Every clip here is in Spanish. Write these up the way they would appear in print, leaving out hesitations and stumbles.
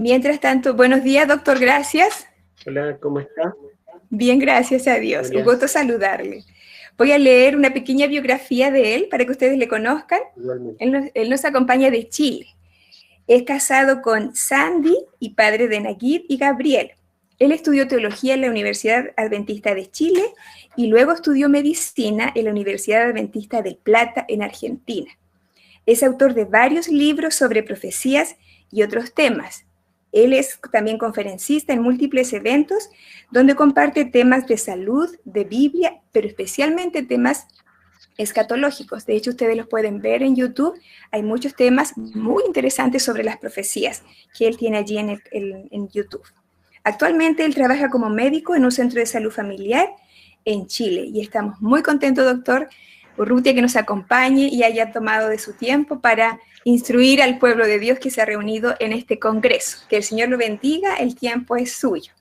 Mientras tanto, buenos días, doctor, gracias. Hola, ¿cómo está? Bien, gracias a Dios. Un Gloria, gusto saludarle. Voy a leer una pequeña biografía de él para que ustedes le conozcan. igualmente. Él nos acompaña de Chile. Es casado con Sandy y padre de Naguib y Gabriel. Él estudió teología en la Universidad Adventista de Chile y luego estudió medicina en la Universidad Adventista del Plata en Argentina. Es autor de varios libros sobre profecías y otros temas. Él es también conferencista en múltiples eventos donde comparte temas de salud, de Biblia, pero especialmente temas escatológicos. De hecho, ustedes los pueden ver en YouTube. Hay muchos temas muy interesantes sobre las profecías que él tiene allí en YouTube. Actualmente él trabaja como médico en un centro de salud familiar en Chile y estamos muy contentos, doctor Urrutia, que nos acompañe y haya tomado de su tiempo para instruir al pueblo de Dios que se ha reunido en este congreso. Que el Señor lo bendiga, el tiempo es suyo.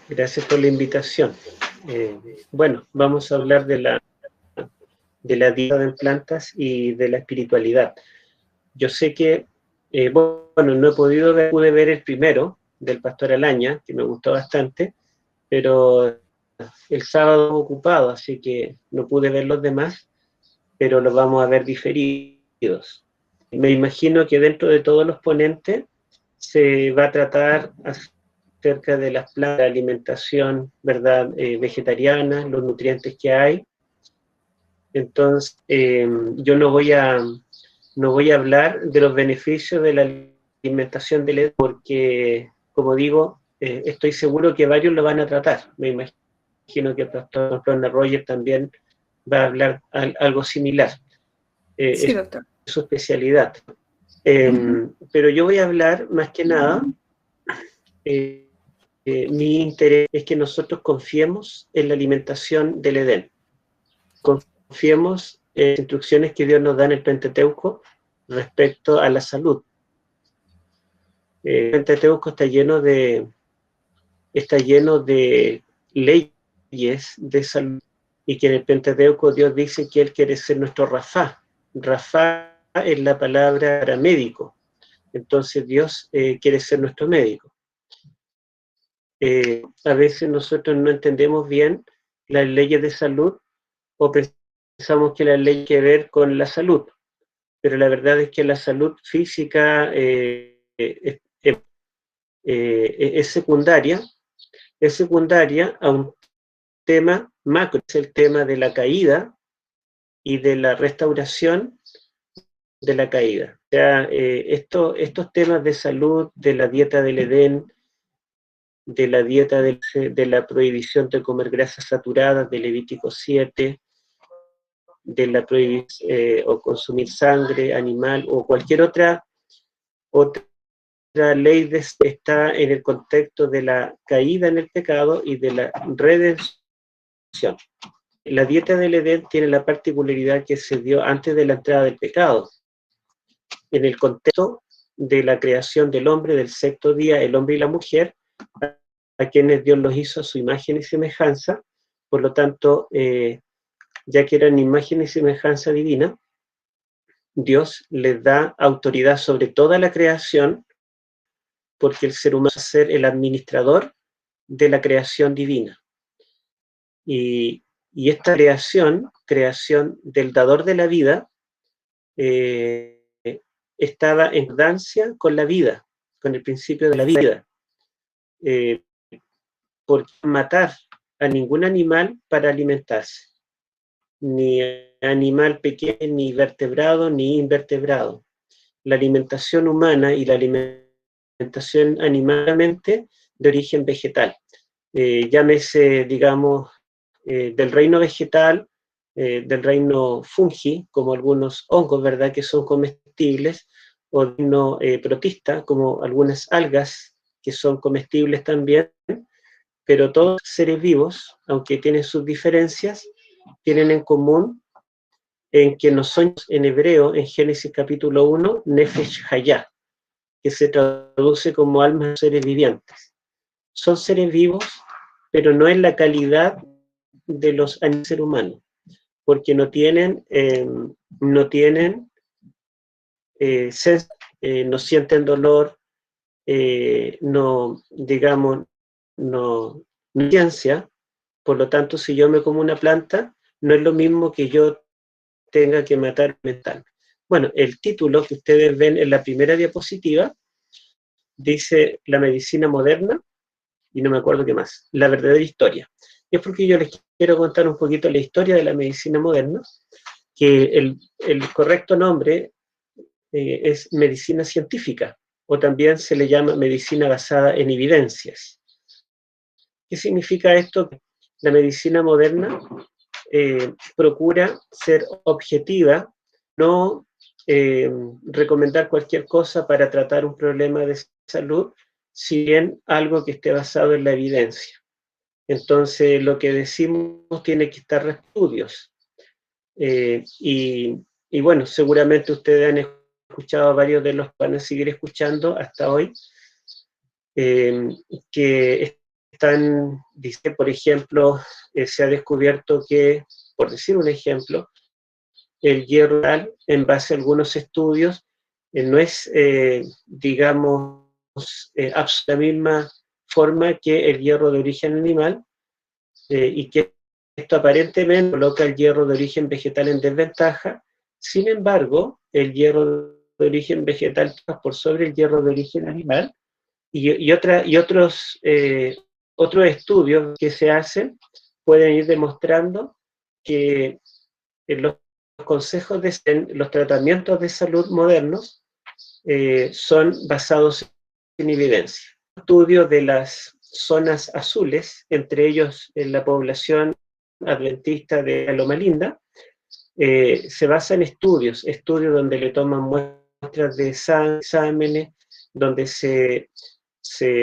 Gracias por la invitación. Bueno, vamos a hablar de la dieta de plantas y de la espiritualidad. Yo sé que, bueno, no he podido ver, pude ver el primero, del Pastor Alaña, que me gustó bastante, pero el sábado ocupado, así que no pude ver los demás, pero los vamos a ver diferidos. Me imagino que dentro de todos los ponentes se va a tratar acerca de las plantas, de alimentación, ¿verdad? Vegetariana, los nutrientes que hay. Entonces, yo no voy a hablar de los beneficios de la alimentación del LED porque, como digo, estoy seguro que varios lo van a tratar. Me imagino que el pastor Ronald Rogers también va a hablar algo similar. Sí, Es doctor. su especialidad. Pero yo voy a hablar más que nada, mi interés es que nosotros confiemos en la alimentación del Edén. Confiemos en las instrucciones que Dios nos da en el Pentateuco respecto a la salud. El Pentateuco está lleno de leyes de salud y que en el Pentateuco Dios dice que Él quiere ser nuestro Rafá. Rafá es la palabra para médico. Entonces Dios quiere ser nuestro médico. A veces nosotros no entendemos bien las leyes de salud o pensamos que la ley tiene que ver con la salud, pero la verdad es que la salud física es secundaria a un tema macro, es el tema de la caída y de la restauración de la caída. O sea, estos temas de salud, de la dieta del Edén, de la dieta de la prohibición de comer grasas saturadas, de Levítico 7, de la prohibición o consumir sangre animal o cualquier otra ley está en el contexto de la caída en el pecado y de la redención. La dieta del Edén tiene la particularidad que se dio antes de la entrada del pecado. En el contexto de la creación del hombre, del sexto día, el hombre y la mujer, a quienes Dios los hizo a su imagen y semejanza, por lo tanto, ya que eran imagen y semejanza divina, Dios les da autoridad sobre toda la creación, porque el ser humano va a ser el administrador de la creación divina. Y esta creación del dador de la vida, estaba en concordancia con la vida, con el principio de la vida. Por matar a ningún animal para alimentarse, ni animal pequeño, ni vertebrado, ni invertebrado. La alimentación humana y la alimentación animalmente de origen vegetal. Llámese, digamos, del reino vegetal, del reino fungi, como algunos hongos, ¿verdad?, que son comestibles, o del reino protista, como algunas algas que son comestibles también, pero todos los seres vivos, aunque tienen sus diferencias, tienen en común en que no son en hebreo, en Génesis capítulo 1, Nefesh Hayah, que se traduce como almas de seres vivientes. Son seres vivos, pero no en la calidad de los seres humanos, porque no tienen no sienten dolor, no, digamos, no ciencia. Por lo tanto, si yo me como una planta, no es lo mismo que yo tenga que matar mental. Bueno, el título que ustedes ven en la primera diapositiva dice La medicina moderna, y no me acuerdo qué más, la verdadera historia. Y es porque yo les quiero contar un poquito la historia de la medicina moderna, que el correcto nombre es medicina científica, o también se le llama medicina basada en evidencias. ¿Qué significa esto? La medicina moderna procura ser objetiva, no recomendar cualquier cosa para tratar un problema de salud, si bien algo que esté basado en la evidencia. Entonces, lo que decimos tiene que estar en estudios. Y bueno, seguramente ustedes han escuchado a varios de los que van a seguir escuchando hasta hoy, que están, dice, por ejemplo, se ha descubierto que, por decir un ejemplo, el hierro en base a algunos estudios no es, digamos, la misma forma que el hierro de origen animal, y que esto aparentemente coloca el hierro de origen vegetal en desventaja. Sin embargo, el hierro de origen vegetal está por sobre el hierro de origen animal, y otros estudios que se hacen pueden ir demostrando que los consejos los tratamientos de salud modernos son basados en evidencia. Estudios de las zonas azules, entre ellos en la población adventista de Loma Linda, se basa en estudios donde le toman muestras de exámenes, donde se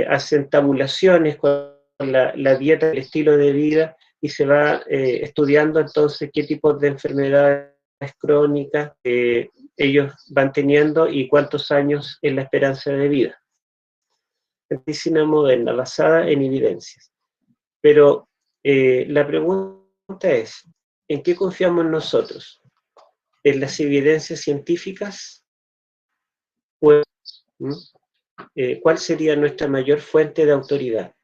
hacen tabulaciones con la dieta, el estilo de vida, y se va estudiando entonces qué tipos de enfermedades crónicas ellos van teniendo y cuántos años es la esperanza de vida. Medicina moderna, basada en evidencias. Pero la pregunta es, ¿en qué confiamos nosotros? ¿En las evidencias científicas? ¿Cuál sería nuestra mayor fuente de autoridad?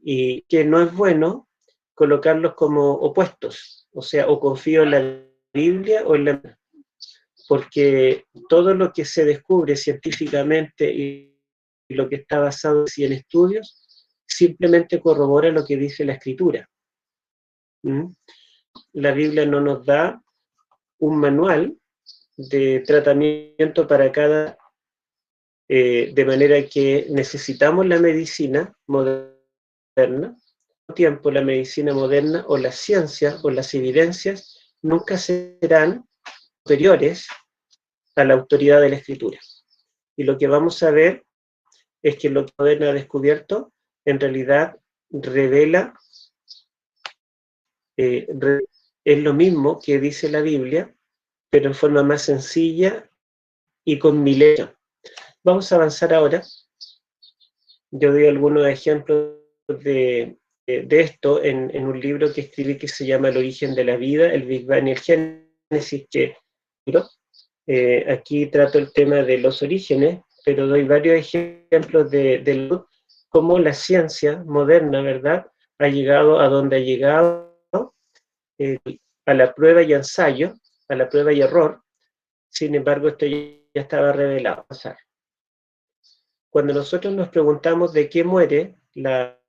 Y que no es bueno colocarlos como opuestos, o sea, o confío en la Biblia o en la... Porque todo lo que se descubre científicamente y lo que está basado en estudios, simplemente corrobora lo que dice la Escritura. La Biblia no nos da un manual de tratamiento para cada, de manera que necesitamos la medicina moderna. Al tiempo, la medicina moderna o la ciencia o las evidencias nunca serán superiores a la autoridad de la Escritura. Y lo que vamos a ver es que lo que Moderna ha descubierto en realidad revela, es lo mismo que dice la Biblia, pero en forma más sencilla y con milenios. Vamos a avanzar ahora. Yo doy algunos ejemplos de esto en un libro que escribí que se llama El origen de la vida, el Big Bang y el Génesis, que aquí trato el tema de los orígenes, pero doy varios ejemplos de cómo la ciencia moderna, ¿verdad?, ha llegado a donde ha llegado, a la prueba y ensayo, a la prueba y error. Sin embargo, esto ya estaba revelado. Cuando nosotros nos preguntamos de qué muere la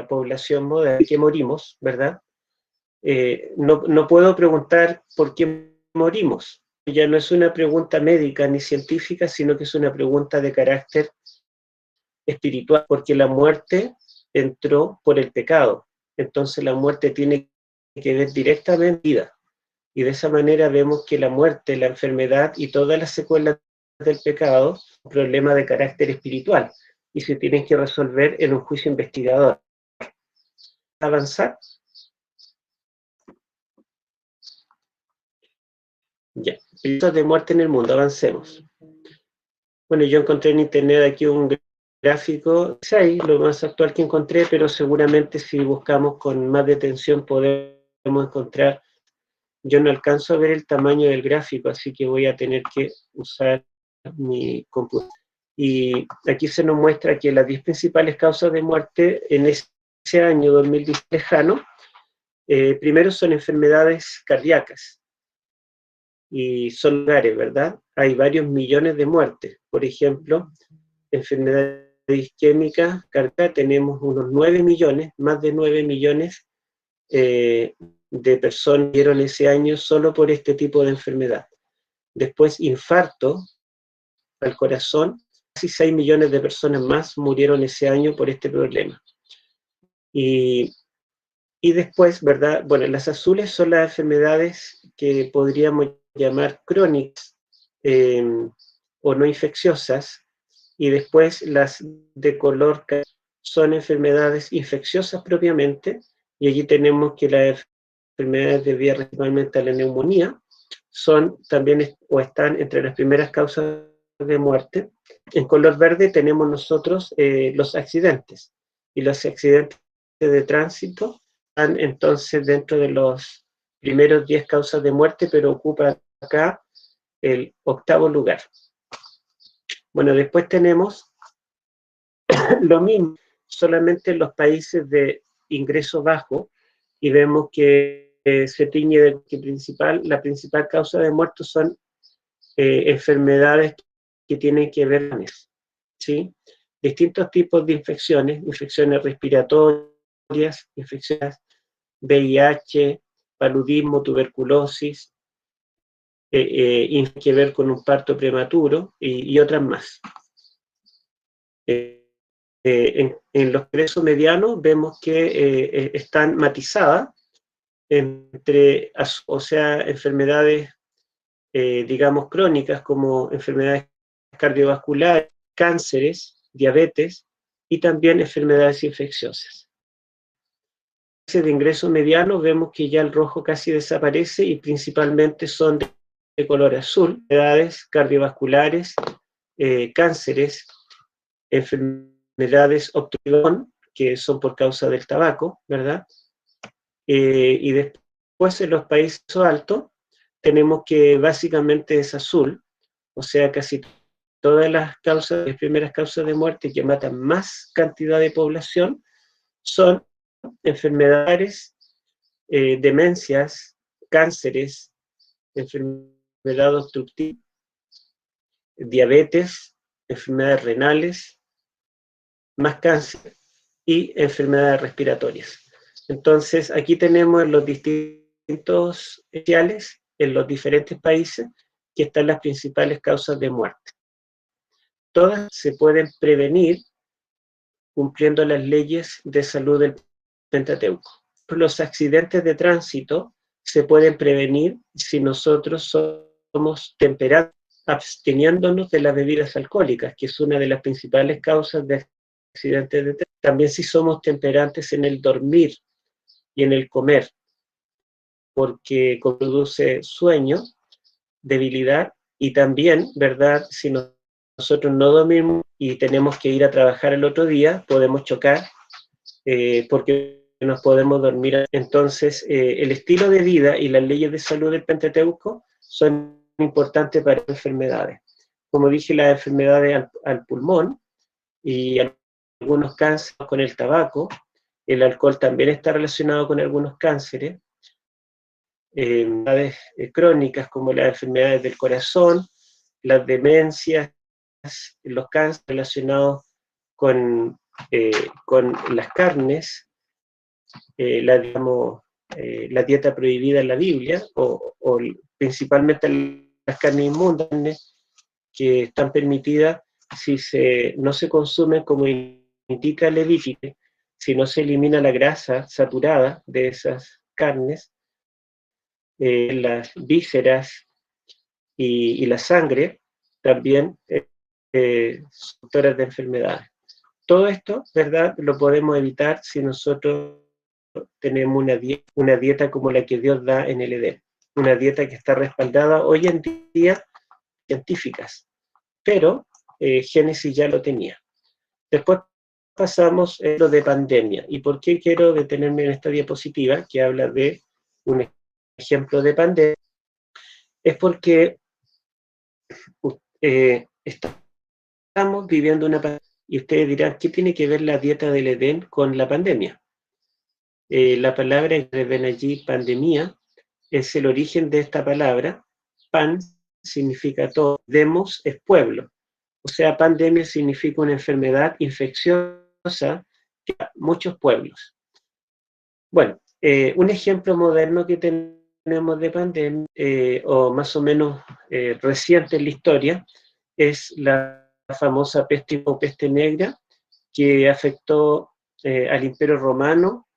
población moderna, de qué morimos, ¿verdad?, no puedo preguntar por qué morimos. Ya no es una pregunta médica ni científica, sino que es una pregunta de carácter espiritual, porque la muerte entró por el pecado. Entonces la muerte tiene que ver directamente con la vida. Y de esa manera vemos que la muerte, la enfermedad y todas las secuelas del pecado son un problema de carácter espiritual y se tienen que resolver en un juicio investigador. ¿Avanzar? Ya, peritos de muerte en el mundo, avancemos. Bueno, yo encontré en internet aquí un gráfico 6, lo más actual que encontré, pero seguramente si buscamos con más detención podemos encontrar. Yo no alcanzo a ver el tamaño del gráfico, así que voy a tener que usar mi computadora. Y aquí se nos muestra que las 10 principales causas de muerte en ese año 2010 lejano, primero son enfermedades cardíacas, y son lugares, ¿verdad? Hay varios millones de muertes. Por ejemplo, enfermedades isquémicas cardíacas, tenemos unos 9 millones, más de 9 millones de personas que murieron ese año solo por este tipo de enfermedad. Después, infarto al corazón, casi 6 millones de personas más murieron ese año por este problema. Y después, ¿verdad? Bueno, las azules son las enfermedades que podríamos llamar crónicas o no infecciosas, y después las de color son enfermedades infecciosas propiamente, y allí tenemos que las enfermedades debidas principalmente a la neumonía son también o están entre las primeras causas de muerte. En color verde tenemos nosotros los accidentes, y los accidentes de tránsito están entonces dentro de los primeros 10 causas de muerte, pero ocupa acá el 8º lugar. Bueno, después tenemos lo mismo, solamente en los países de ingreso bajo, y vemos que se tiñe de que la principal causa de muerte son enfermedades que tienen que ver con eso, ¿sí? Distintos tipos de infecciones respiratorias, infecciones VIH, paludismo, tuberculosis, que ver con un parto prematuro y otras más. En los ingresos medianos vemos que están matizadas entre, o sea, enfermedades, digamos, crónicas como enfermedades cardiovasculares, cánceres, diabetes y también enfermedades infecciosas. De ingreso mediano vemos que ya el rojo casi desaparece y principalmente son de color azul, enfermedades cardiovasculares, cánceres, enfermedades obstructivas que son por causa del tabaco, ¿verdad? Y después en los países altos tenemos que básicamente es azul, o sea, casi todas las primeras causas de muerte que matan más cantidad de población son enfermedades, demencias, cánceres, enfermedad obstructiva, diabetes, enfermedades renales, más cáncer y enfermedades respiratorias. Entonces, aquí tenemos los distintos especiales en los diferentes países que están las principales causas de muerte. Todas se pueden prevenir cumpliendo las leyes de salud del Pentateuco. Los accidentes de tránsito se pueden prevenir si nosotros somos temperantes, absteniéndonos de las bebidas alcohólicas, que es una de las principales causas de accidentes de tránsito. También si somos temperantes en el dormir y en el comer, porque produce sueño, debilidad, y también, ¿verdad? Si nosotros no dormimos y tenemos que ir a trabajar el otro día, podemos chocar porque nos podemos dormir. Entonces, el estilo de vida y las leyes de salud del Pentateuco son importantes para enfermedades. Como dije, las enfermedades al pulmón y algunos cánceres con el tabaco. El alcohol también está relacionado con algunos cánceres. Enfermedades crónicas como las enfermedades del corazón, las demencias, los cánceres relacionados con las carnes, la dieta prohibida en la Biblia, o principalmente las carnes inmundas que están permitidas si no se consumen como indica el Levítico, si no se elimina la grasa saturada de esas carnes, las vísceras y la sangre también son factores de enfermedades. Todo esto, ¿verdad?, lo podemos evitar si nosotros tenemos una dieta como la que Dios da en el Edén, una dieta que está respaldada hoy en día científicas, pero Génesis ya lo tenía. Después pasamos a lo de pandemia. ¿Y por qué quiero detenerme en esta diapositiva que habla de un ejemplo de pandemia? Es porque estamos viviendo una pandemia. Y ustedes dirán, ¿qué tiene que ver la dieta del Edén con la pandemia? La palabra que ven allí, pandemia, es el origen de esta palabra. Pan significa todo, demos es pueblo. O sea, pandemia significa una enfermedad infecciosa que a muchos pueblos. Bueno, un ejemplo moderno que tenemos de pandemia, o más o menos reciente en la historia, es la famosa peste o peste negra, que afectó al Imperio Romano,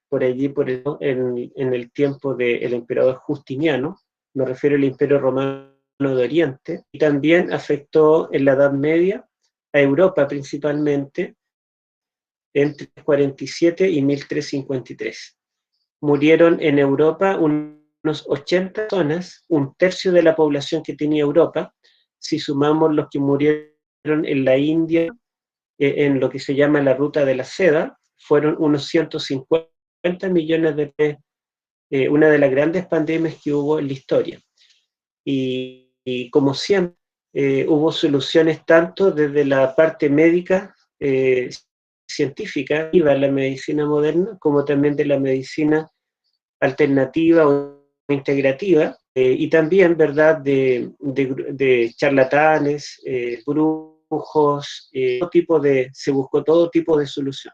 por allí en el tiempo del emperador Justiniano, me refiero al Imperio Romano de Oriente, y también afectó en la Edad Media a Europa principalmente, entre 47 y 1353. Murieron en Europa unos 80 personas, un tercio de la población que tenía Europa. Si sumamos los que murieron en la India, en lo que se llama la ruta de la seda, fueron unos 150 millones de una de las grandes pandemias que hubo en la historia. Y como siempre, hubo soluciones tanto desde la parte médica, científica, y la medicina moderna, como también de la medicina alternativa o integrativa, y también, ¿verdad?, de charlatanes, brujos, se buscó todo tipo de solución.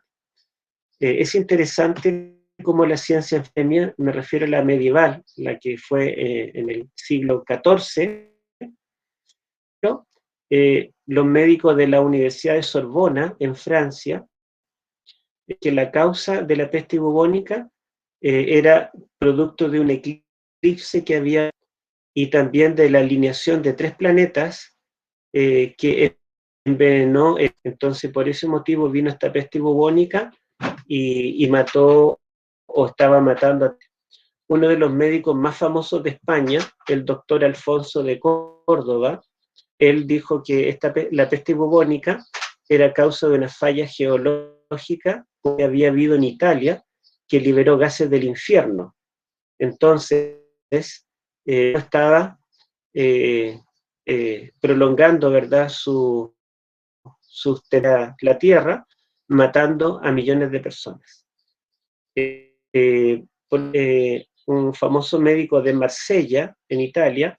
Es interesante cómo la ciencia enfermería, me refiero a la medieval, la que fue en el siglo XIV, ¿no? Los médicos de la Universidad de Sorbona, en Francia, que la causa de la peste bubónica era producto de un eclipse que había, y también de la alineación de 3 planetas que envenenó. Entonces, por ese motivo vino esta peste bubónica y mató, o estaba matando, a uno de los médicos más famosos de España, el doctor Alfonso de Córdoba. Él dijo que la peste bubónica era causa de una falla geológica que había habido en Italia, que liberó gases del infierno. Entonces, estaba prolongando, ¿verdad?, la tierra, matando a millones de personas. Un famoso médico de Marsella, en Italia,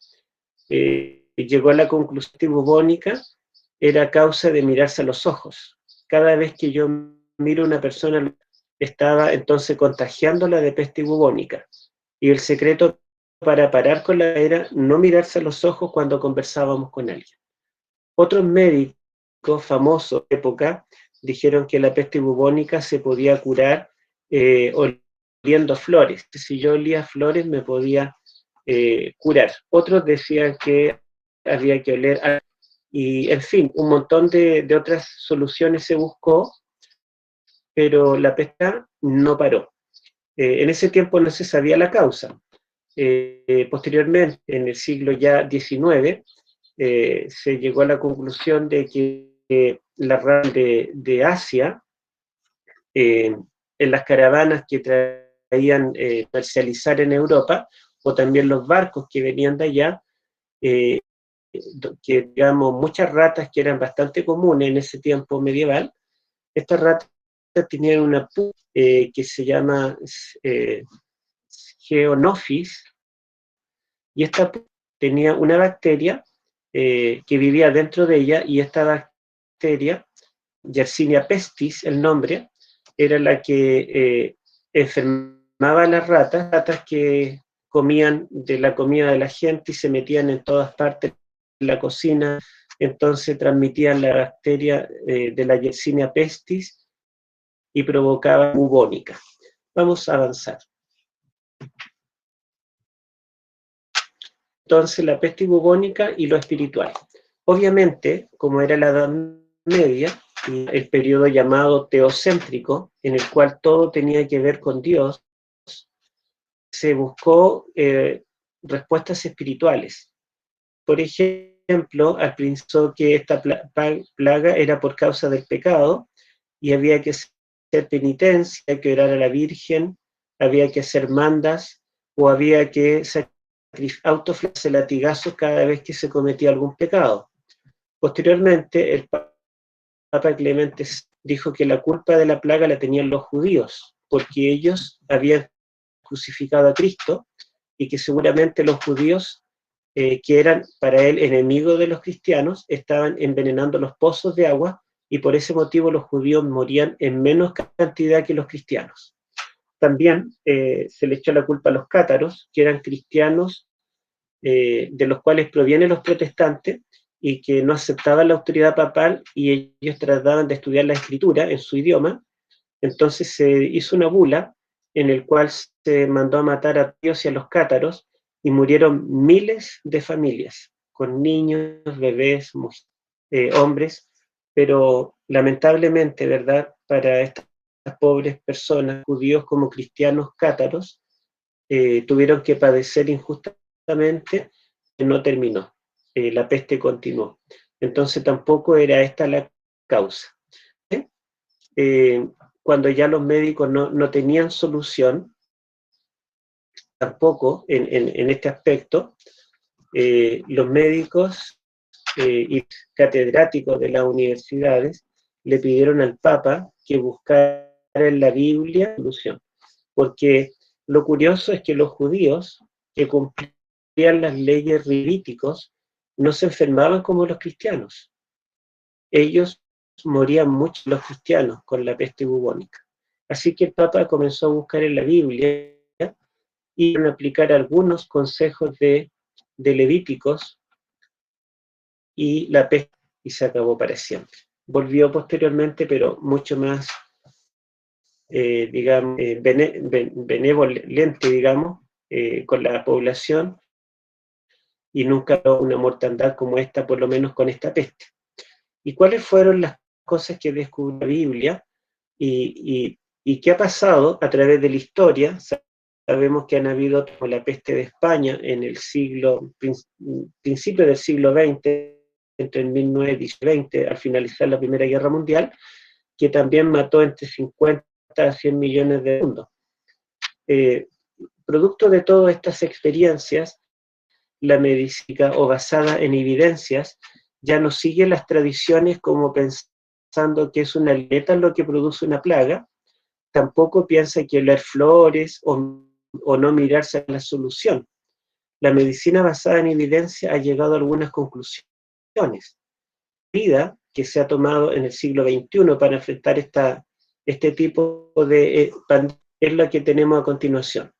llegó a la conclusión que la bubónica era causa de mirarse a los ojos. Cada vez que yo miro a una persona, estaba entonces contagiándola de peste bubónica. Y el secreto para parar con la era no mirarse a los ojos cuando conversábamos con alguien. Otros médicos famosos de época dijeron que la peste bubónica se podía curar oliendo flores. Si yo olía flores me podía curar. Otros decían que había que oler, y en fin, un montón de otras soluciones se buscó, pero la peste no paró. En ese tiempo no se sabía la causa. Posteriormente, en el siglo ya XIX, se llegó a la conclusión de que la raza de Asia, en las caravanas que traían comercializar en Europa, o también los barcos que venían de allá, que digamos muchas ratas que eran bastante comunes en ese tiempo medieval. Estas ratas tenían una que se llama Geonophis, y esta tenía una bacteria que vivía dentro de ella, y esta bacteria, Yersinia pestis, el nombre, era la que enfermaba a las ratas que comían de la comida de la gente y se metían en todas partes de la cocina. Entonces transmitían la bacteria de la Yersinia pestis y provocaba bubónica. Vamos a avanzar. Entonces, la peste bubónica y lo espiritual. Obviamente, como era la Edad Media, el periodo llamado teocéntrico, en el cual todo tenía que ver con Dios, se buscó respuestas espirituales. Por ejemplo, al principio que esta plaga era por causa del pecado, y había que hacer penitencia, había que orar a la Virgen, había que hacer mandas, o había que autoflagelarse latigazos cada vez que se cometía algún pecado. Posteriormente, el Papa Clemente dijo que la culpa de la plaga la tenían los judíos, porque ellos habían crucificado a Cristo y que seguramente los judíos, que eran para él enemigos de los cristianos, estaban envenenando los pozos de agua y por ese motivo los judíos morían en menos cantidad que los cristianos. También se le echó la culpa a los cátaros, que eran cristianos de los cuales provienen los protestantes y que no aceptaban la autoridad papal y ellos trataban de estudiar la escritura en su idioma. Entonces se hizo una bula en el cual se mandó a matar a ellos y a los cátaros y murieron miles de familias, con niños, bebés, hombres, pero lamentablemente, ¿verdad?, para estas pobres personas, judíos como cristianos cátaros, tuvieron que padecer injustamente, y no terminó, la peste continuó. Entonces tampoco era esta la causa. Cuando ya los médicos no tenían solución, tampoco en este aspecto, los médicos y catedráticos de las universidades le pidieron al Papa que buscara en la Biblia solución, porque lo curioso es que los judíos que cumplían las leyes levíticos no se enfermaban como los cristianos. Ellos morían mucho, los cristianos, con la peste bubónica. Así que el Papa comenzó a buscar en la Biblia y a aplicar algunos consejos de Levíticos y la peste y se acabó para siempre. Volvió posteriormente, pero mucho más, digamos, benevolente, digamos, con la población y nunca una mortandad como esta, por lo menos con esta peste. ¿Y cuáles fueron las cosas que descubrió la Biblia y qué ha pasado a través de la historia? Sabemos que han habido como la peste de España en el principio del siglo XX, entre el 1910 y 20, al finalizar la Primera Guerra Mundial, que también mató entre 50 a 100 millones de mundos. Producto de todas estas experiencias, la medicina, o basada en evidencias, ya no sigue las tradiciones como pensando que es una atleta lo que produce una plaga, tampoco piensa que oler flores o no mirarse a la solución. La medicina basada en evidencia ha llegado a algunas conclusiones. La medida que se ha tomado en el siglo XXI para enfrentar este tipo de pandemia es la que tenemos a continuación.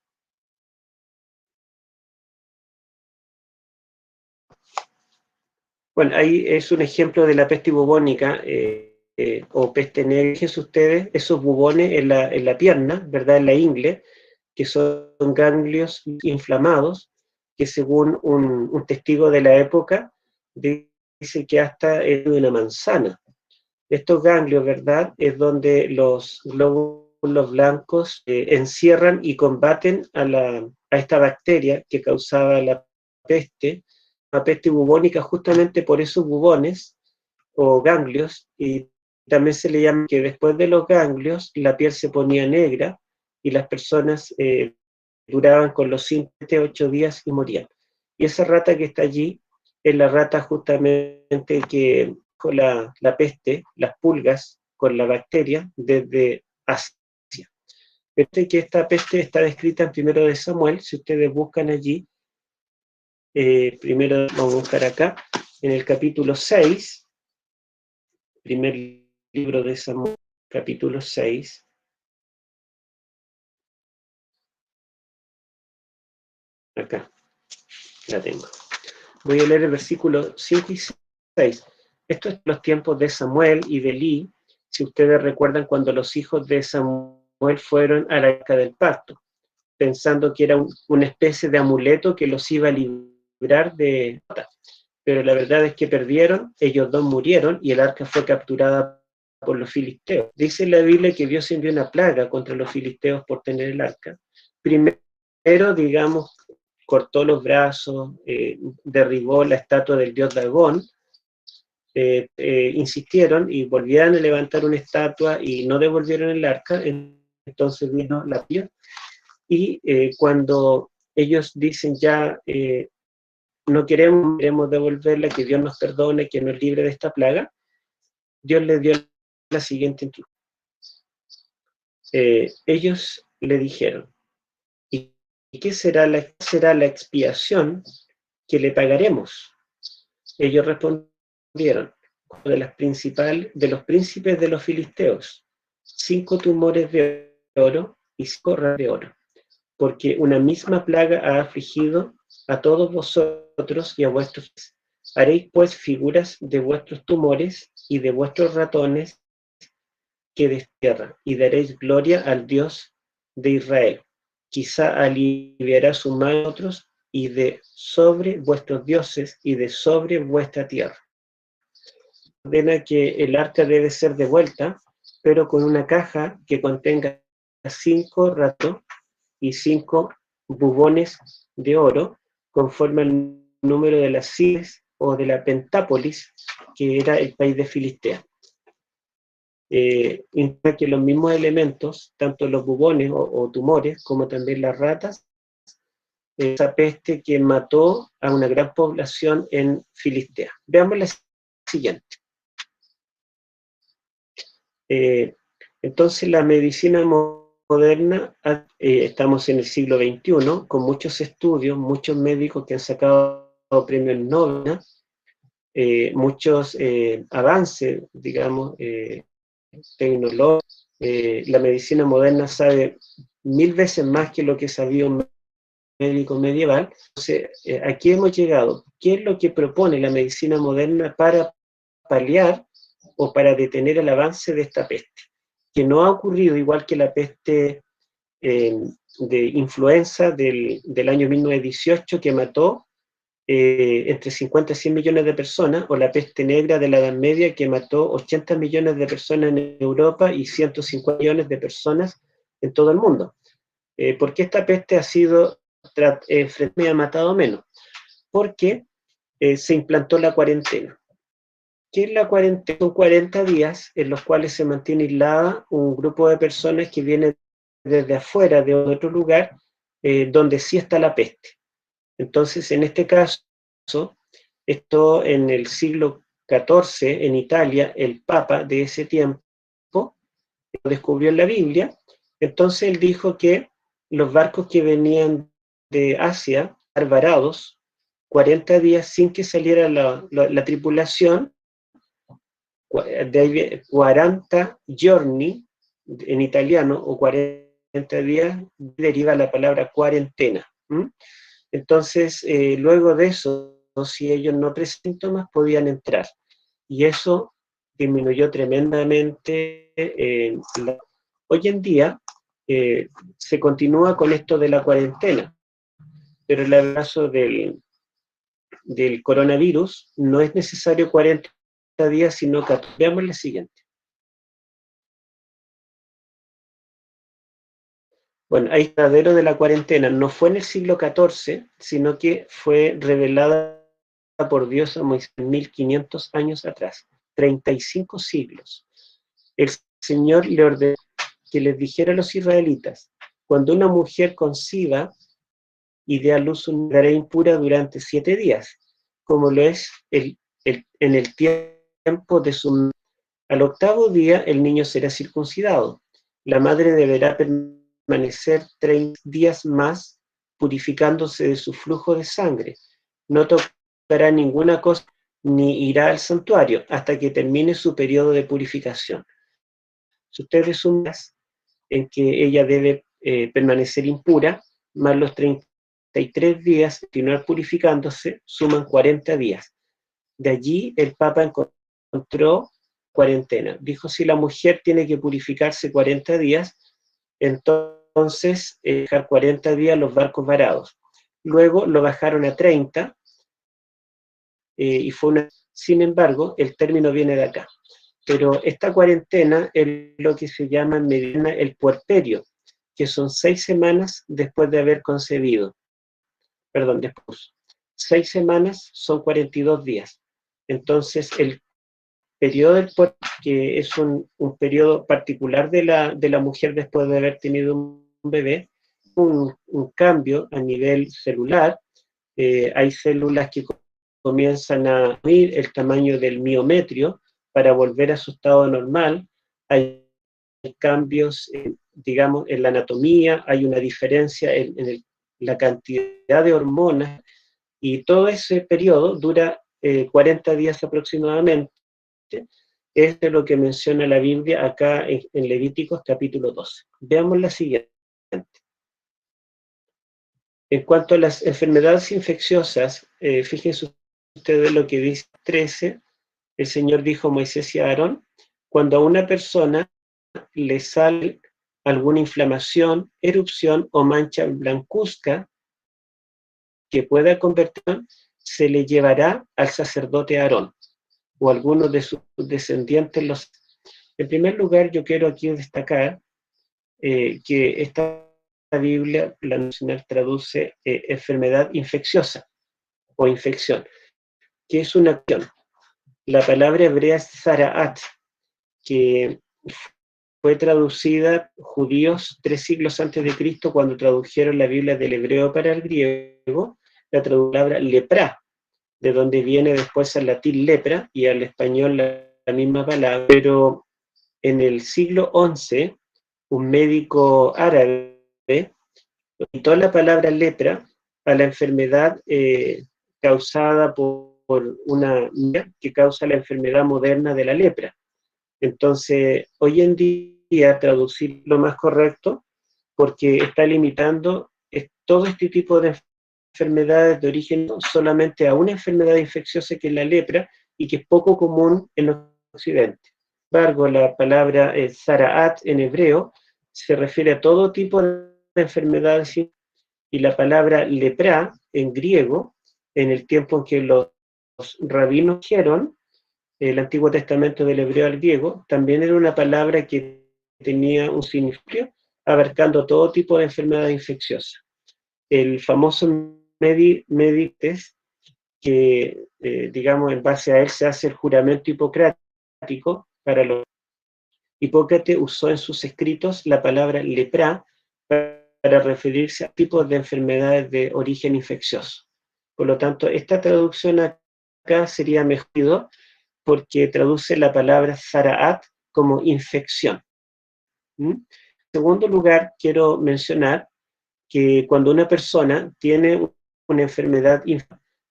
Bueno, ahí es un ejemplo de la peste bubónica o peste negra. Fíjense ustedes, esos bubones en la pierna, ¿verdad?, en la ingle, que son ganglios inflamados, que según un testigo de la época dice que hasta es de una manzana. Estos ganglios, ¿verdad?, es donde los glóbulos blancos encierran y combaten a esta bacteria que causaba la peste bubónica, justamente por esos bubones o ganglios, y también se le llama que después de los ganglios la piel se ponía negra y las personas duraban con los 7, 8 días y morían. Y esa rata que está allí es la rata justamente que con la peste, las pulgas con la bacteria desde Asia. Que esta peste está descrita en 1 de Samuel, si ustedes buscan allí, primero vamos a buscar acá, en el capítulo 6, primer libro de Samuel, capítulo 6. Acá, la tengo. Voy a leer el versículo 5 y 6. Esto es los tiempos de Samuel y de Elí, si ustedes recuerdan cuando los hijos de Samuel fueron a la arca del pacto, pensando que era una especie de amuleto que los iba a librar de... Pero la verdad es que perdieron, ellos dos murieron y el arca fue capturada por los filisteos. Dice la Biblia que Dios envió una plaga contra los filisteos por tener el arca. Primero, digamos, cortó los brazos, derribó la estatua del dios Dagón, insistieron y volvieron a levantar una estatua y no devolvieron el arca, entonces vino la piel. Y cuando ellos dicen ya no queremos devolverla, que Dios nos perdone, que nos libre de esta plaga, Dios les dio la siguiente instrucción. Ellos le dijeron, ¿y qué será la expiación que le pagaremos? Ellos respondieron, de los príncipes de los filisteos, 5 tumores de oro y 5 ramos de oro, porque una misma plaga ha afligido a todos vosotros y a vuestros. Haréis pues figuras de vuestros tumores y de vuestros ratones que destierran, y daréis gloria al Dios de Israel. Quizá aliviará su mano a otros y de sobre vuestros dioses y de sobre vuestra tierra. Ordena que el arca debe ser devuelta, pero con una caja que contenga 5 ratones y 5 bubones de oro, conforme al número de las ciudades o de la Pentápolis, que era el país de Filistea. Indica que los mismos elementos, tanto los bubones o tumores, como también las ratas, esa peste que mató a una gran población en Filistea. Veamos la siguiente. Entonces la medicina moderna, estamos en el siglo XXI, con muchos estudios, muchos médicos que han sacado premios Nobel, muchos avances, digamos, tecnológicos. La medicina moderna sabe 1000 veces más que lo que sabía un médico medieval. Entonces, aquí hemos llegado. ¿Qué es lo que propone la medicina moderna para paliar o para detener el avance de esta peste? Que no ha ocurrido igual que la peste de influenza del año 1918, que mató entre 50 y 100 millones de personas, o la peste negra de la Edad Media, que mató 80 millones de personas en Europa y 150 millones de personas en todo el mundo. ¿Por qué esta peste ha sido ha matado menos? Porque se implantó la cuarentena. ¿Qué es la cuarentena? Son 40 días en los cuales se mantiene aislada un grupo de personas que vienen desde afuera, de otro lugar, donde sí está la peste. Entonces, en este caso, esto en el siglo XIV, en Italia, el Papa de ese tiempo lo descubrió en la Biblia. Entonces él dijo que los barcos que venían de Asia, varados, 40 días sin que saliera la tripulación, de ahí 40 giorni en italiano, o 40 días, deriva la palabra cuarentena. Entonces, luego de eso, si ellos no presentan síntomas, podían entrar. Y eso disminuyó tremendamente. Hoy en día se continúa con esto de la cuarentena, pero en el caso del coronavirus no es necesario 40 días, sino 14. Veamos la siguiente. Bueno, ahí está el verdadero de la cuarentena. No fue en el siglo XIV, sino que fue revelada por Dios a Moisés 1500 años atrás, 35 siglos. El Señor le ordenó que les dijera a los israelitas: cuando una mujer conciba y dé a luz una mujer impura durante 7 días, como lo es en el tiempo de su... Al 8º día el niño será circuncidado. La madre deberá permanecer 30 días más purificándose de su flujo de sangre. No tocará ninguna cosa ni irá al santuario hasta que termine su periodo de purificación. Si ustedes suman en que ella debe permanecer impura, más los 33 días continuar purificándose, suman 40 días. De allí el Papa encontró cuarentena. Dijo, si la mujer tiene que purificarse 40 días, entonces dejar 40 días los barcos varados. Luego lo bajaron a 30 y fue una... Sin embargo, el término viene de acá. Pero esta cuarentena es lo que se llama en medicina el puerperio, que son 6 semanas después de haber concebido. Perdón, después. 6 semanas son 42 días. Entonces, el periodo del puerperio, que es un periodo particular de la mujer después de haber tenido un bebé, un cambio a nivel celular, hay células que comienzan a subir el tamaño del miometrio para volver a su estado normal, hay cambios, digamos, en la anatomía, hay una diferencia en la cantidad de hormonas, y todo ese periodo dura 40 días aproximadamente. Es de lo que menciona la Biblia acá en Levíticos capítulo 12. Veamos la siguiente. En cuanto a las enfermedades infecciosas, fíjense ustedes lo que dice 13, el Señor dijo a Moisés y a Aarón, cuando a una persona le sale alguna inflamación, erupción o mancha blancuzca que pueda convertir, se le llevará al sacerdote Aarón o alguno de sus descendientes. En primer lugar, yo quiero aquí destacar que esta Biblia, la Nacional, traduce enfermedad infecciosa o infección, que es una acción. La palabra hebrea es zaraat, que fue traducida judíos 3 siglos antes de Cristo cuando tradujeron la Biblia del hebreo para el griego, la palabra lepra, de donde viene después al latín lepra y al español la misma palabra, pero en el siglo XI, un médico árabe quitó la palabra lepra a la enfermedad causada por una que causa la enfermedad moderna de la lepra. Entonces, hoy en día traducir lo más correcto, porque está limitando todo este tipo de enfermedades de origen solamente a una enfermedad infecciosa que es la lepra y que es poco común en Occidente. Sin embargo, la palabra zaraat en hebreo se refiere a todo tipo de enfermedades, y la palabra lepra en griego, en el tiempo en que los rabinos dijeron el Antiguo Testamento del hebreo al griego, también era una palabra que tenía un significado abarcando todo tipo de enfermedad infecciosa. El famoso Medites, que digamos en base a él se hace el juramento hipocrático para los Hipócrates usó en sus escritos la palabra lepra para referirse a tipos de enfermedades de origen infeccioso. Por lo tanto, esta traducción acá sería mejor porque traduce la palabra zaraat como infección. En segundo lugar, quiero mencionar que cuando una persona tiene una enfermedad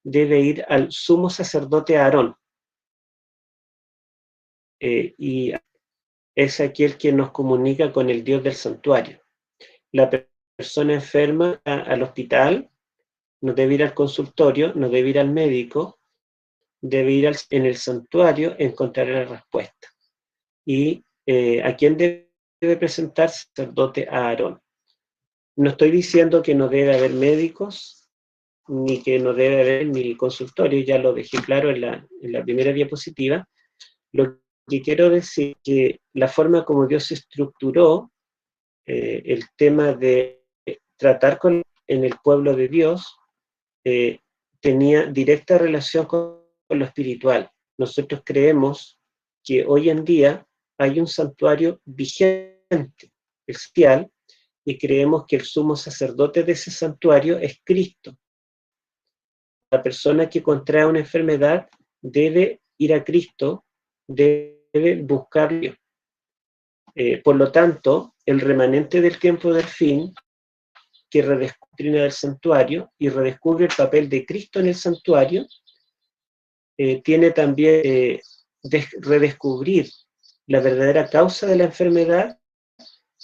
debe ir al sumo sacerdote Aarón. Y es aquel que nos comunica con el Dios del santuario. La persona enferma al hospital, no debe ir al consultorio, no debe ir al médico, debe ir en el santuario, encontrar la respuesta. Y ¿a quién debe presentarse? Sacerdote a Aarón. No estoy diciendo que no debe haber médicos, ni que no debe haber ni consultorio, ya lo dejé claro en la primera diapositiva. Lo que quiero decir es que la forma como Dios estructuró el tema de tratar en el pueblo de Dios tenía directa relación con lo espiritual. Nosotros creemos que hoy en día hay un santuario vigente, especial, y creemos que el sumo sacerdote de ese santuario es Cristo. La persona que contrae una enfermedad debe ir a Cristo, debe buscarlo. Por lo tanto, el remanente del tiempo del fin, que redescubre del santuario y redescubre el papel de Cristo en el santuario, tiene también redescubrir la verdadera causa de la enfermedad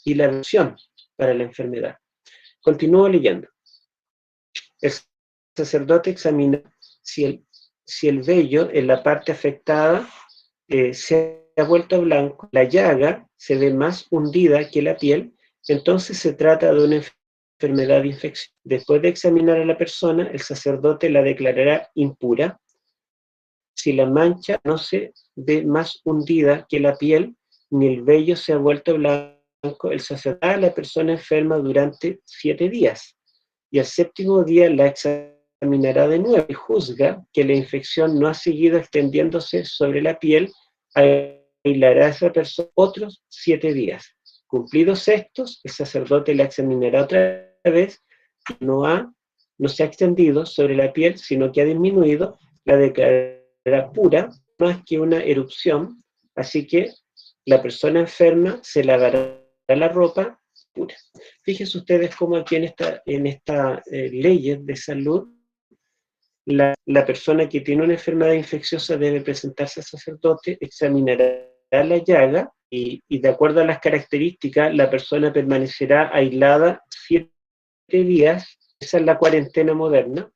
y la solución para la enfermedad. Continúo leyendo. El sacerdote examina si el vello en la parte afectada se ha vuelto blanco, la llaga se ve más hundida que la piel, entonces se trata de una enfermedad infecciosa. Después de examinar a la persona, el sacerdote la declarará impura. Si la mancha no se ve más hundida que la piel, ni el vello se ha vuelto blanco, el sacerdote a la persona enferma durante 7 días. Y al 7º día la examinará de nuevo y juzga que la infección no ha seguido extendiéndose sobre la piel, aislará a esa persona otros 7 días. Cumplidos estos, el sacerdote la examinará otra vez, no no se ha extendido sobre la piel, sino que ha disminuido, la declarará pura, más que una erupción, así que la persona enferma se lavará la ropa pura. Fíjense ustedes cómo aquí en esta leyes de salud, la persona que tiene una enfermedad infecciosa debe presentarse al sacerdote, examinará la llaga y de acuerdo a las características, la persona permanecerá aislada 7 días, esa es la cuarentena moderna,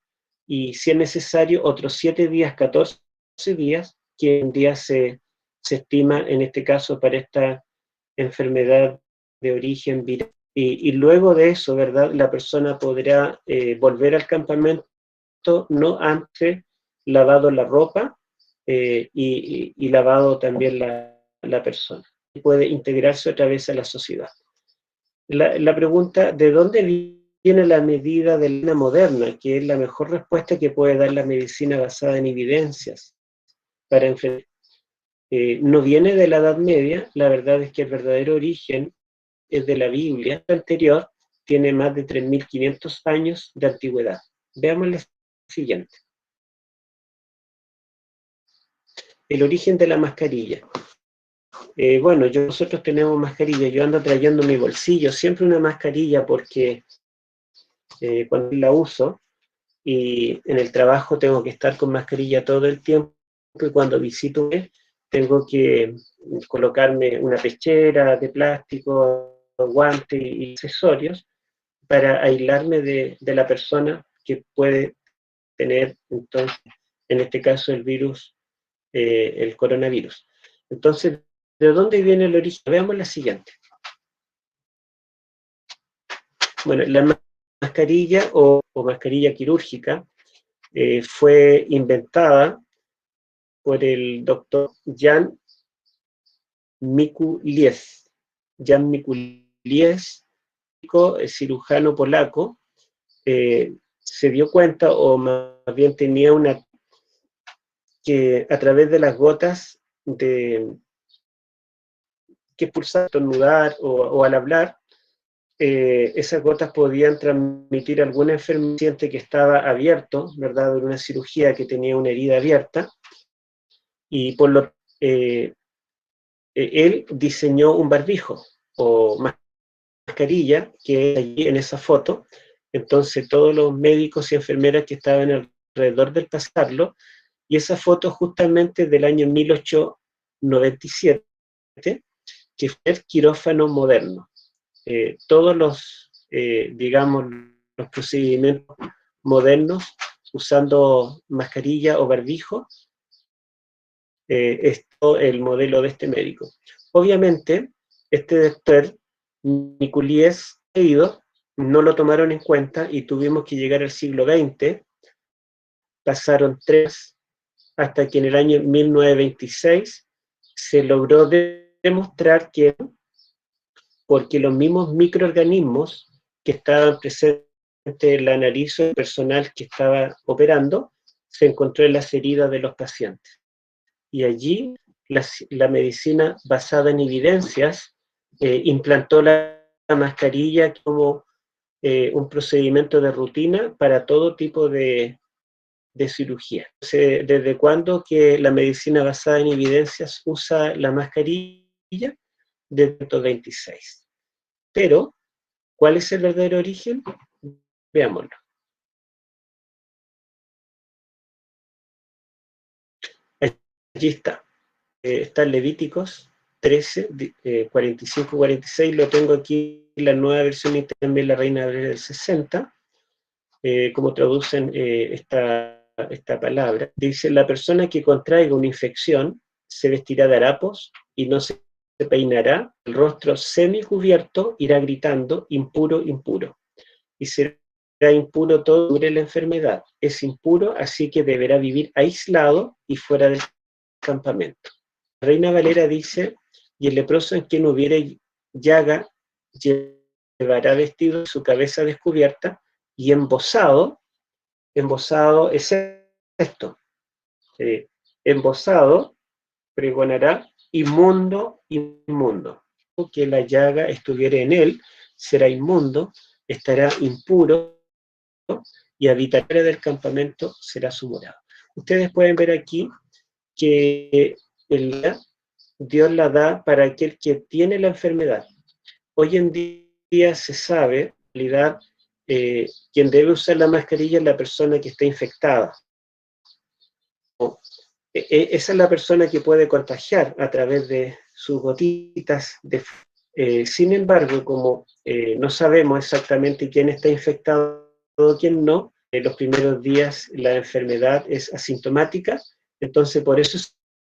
y si es necesario, otros 7 días, 14 días, que un día se estima en este caso para esta enfermedad de origen viral. Y luego de eso, ¿verdad? La persona podrá volver al campamento, no antes lavado la ropa y lavado también la persona. Puede integrarse otra vez a la sociedad. La pregunta, ¿de dónde viene la medida de la moderna? Que es la mejor respuesta que puede dar la medicina basada en evidencias para enfermedades. No viene de la Edad Media, la verdad es que el verdadero origen es de la Biblia anterior, tiene más de 3.500 años de antigüedad. Veamos la siguiente. El origen de la mascarilla. Bueno, nosotros tenemos mascarilla, yo ando trayendo en mi bolsillo siempre una mascarilla porque cuando la uso y en el trabajo tengo que estar con mascarilla todo el tiempo y cuando visito tengo que colocarme una pechera de plástico, guantes y accesorios para aislarme de la persona que puede tener, entonces, en este caso, el virus, el coronavirus. Entonces, ¿de dónde viene el origen? Veamos la siguiente. Bueno, la mascarilla o mascarilla quirúrgica fue inventada por el doctor Jan Mikulies. Jan Mikulies, cirujano polaco, se dio cuenta, o más bien tenía que a través de las gotas que expulsar, estornudar o al hablar, esas gotas podían transmitir alguna enfermedad que estaba abierto, ¿verdad? De una cirugía que tenía una herida abierta, y por lo él diseñó un barbijo o mascarilla que es allí en esa foto. Entonces todos los médicos y enfermeras que estaban alrededor del pasarlo, y esa foto justamente del año 1897, que fue el quirófano moderno. Todos los, digamos, los procedimientos modernos usando mascarilla o barbijo, es el modelo de este médico. Obviamente, este doctor Mikulies no lo tomaron en cuenta y tuvimos que llegar al siglo XX, pasaron 3, hasta que en el año 1926 se logró demostrar que, porque los mismos microorganismos que estaban presentes en la nariz del personal que estaba operando, se encontró en las heridas de los pacientes. Y allí la medicina basada en evidencias implantó la mascarilla como un procedimiento de rutina para todo tipo de cirugía. ¿Desde cuándo que la medicina basada en evidencias usa la mascarilla? Desde 1926. Pero, ¿cuál es el verdadero origen? Veámoslo. Allí está. Está en Levíticos 13, 45-46, lo tengo aquí en la nueva versión y también la Reina del 60, como traducen esta palabra. Dice, la persona que contraiga una infección se vestirá de harapos y no se peinará, el rostro semicubierto irá gritando, impuro, impuro. Y será impuro todo dure la enfermedad. Es impuro, así que deberá vivir aislado y fuera del campamento. Reina Valera dice, y el leproso en quien hubiere llaga llevará vestido su cabeza descubierta y embozado es esto, embozado pregonará inmundo, inmundo, que la llaga estuviere en él, será inmundo, estará impuro y habitar fuera del campamento será su morada. Ustedes pueden ver aquí que Dios la da para aquel que tiene la enfermedad. Hoy en día se sabe, en realidad, quien debe usar la mascarilla es la persona que está infectada. Esa es la persona que puede contagiar a través de sus gotitas. Sin embargo, como no sabemos exactamente quién está infectado o quién no, en los primeros días la enfermedad es asintomática, entonces por eso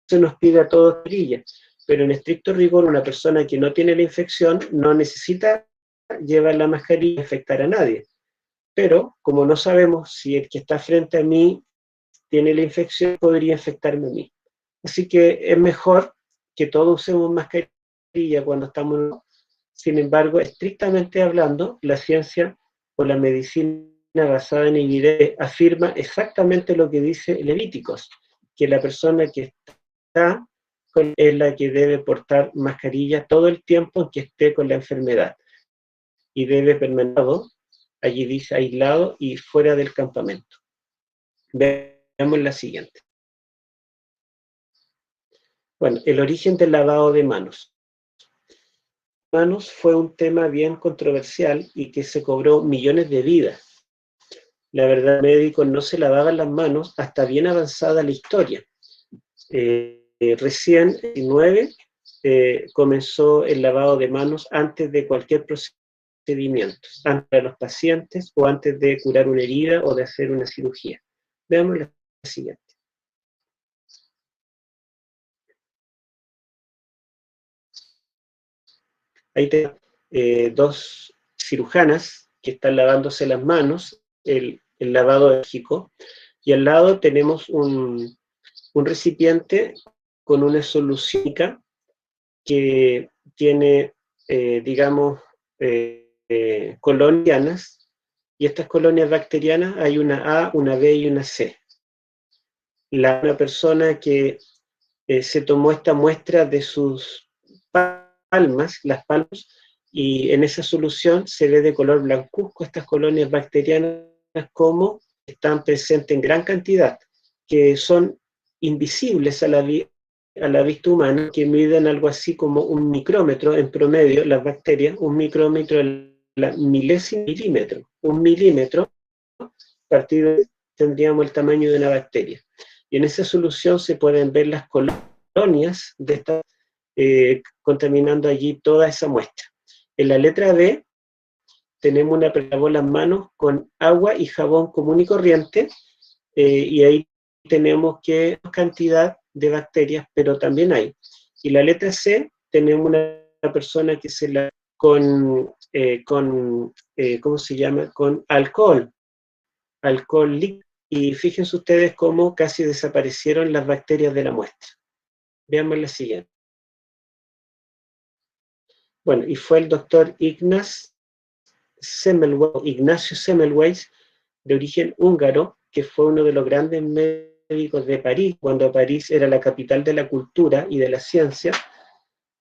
se nos pide a todos mascarilla. Pero en estricto rigor, una persona que no tiene la infección no necesita llevar la mascarilla e infectar a nadie. Pero como no sabemos si el que está frente a mí tiene la infección, podría infectarme a mí. Así que es mejor que todos usemos mascarilla cuando estamos. Sin embargo, estrictamente hablando, la ciencia o la medicina basada en evidencia afirma exactamente lo que dice Levíticos, que la persona que está es la que debe portar mascarilla todo el tiempo en que esté con la enfermedad y debe permanecer, allí dice, aislado y fuera del campamento. Veamos la siguiente. Bueno, el origen del lavado de manos. Manos fue un tema bien controversial y que se cobró millones de vidas. La verdad, los médicos no se lavaban las manos hasta bien avanzada la historia. Recién, en 19, comenzó el lavado de manos antes de cualquier procedimiento, antes de los pacientes o antes de curar una herida o de hacer una cirugía. Veamos la siguiente. Ahí tenemos dos cirujanas que están lavándose las manos, el lavado enérgico, y al lado tenemos un recipiente con una solución que tiene, digamos, colonias, y estas colonias bacterianas hay una A, una B y una C. Una persona que se tomó esta muestra de sus palmas, las palmas, y en esa solución se ve de color blancuzco estas colonias bacterianas como están presentes en gran cantidad, que son invisibles a la vista humana, que miden algo así como 1 micrómetro en promedio, las bacterias, 1 micrómetro en la milésima milímetro, 1 milímetro, partido tendríamos el tamaño de una bacteria. Y en esa solución se pueden ver las colonias de esta contaminando allí toda esa muestra. En la letra B tenemos una lavó las manos con agua y jabón común y corriente, y ahí tenemos que cantidad de bacterias, pero también hay. Y la letra C tenemos una persona que se la ¿cómo se llama? Con alcohol líquido, y fíjense ustedes cómo casi desaparecieron las bacterias de la muestra. Veamos la siguiente. Bueno, y fue el doctor Ignacio Semmelweis, de origen húngaro, que fue uno de los grandes médicos de París, cuando París era la capital de la cultura y de la ciencia,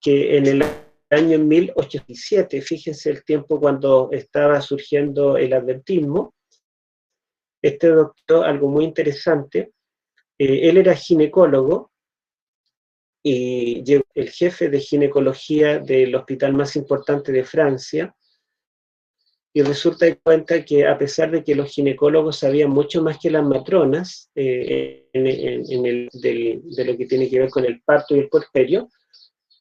que en el año 1807, fíjense el tiempo cuando estaba surgiendo el adventismo, este doctor, algo muy interesante, él era ginecólogo, y el jefe de ginecología del hospital más importante de Francia, y resulta de cuenta que a pesar de que los ginecólogos sabían mucho más que las matronas de lo que tiene que ver con el parto y el puerperio,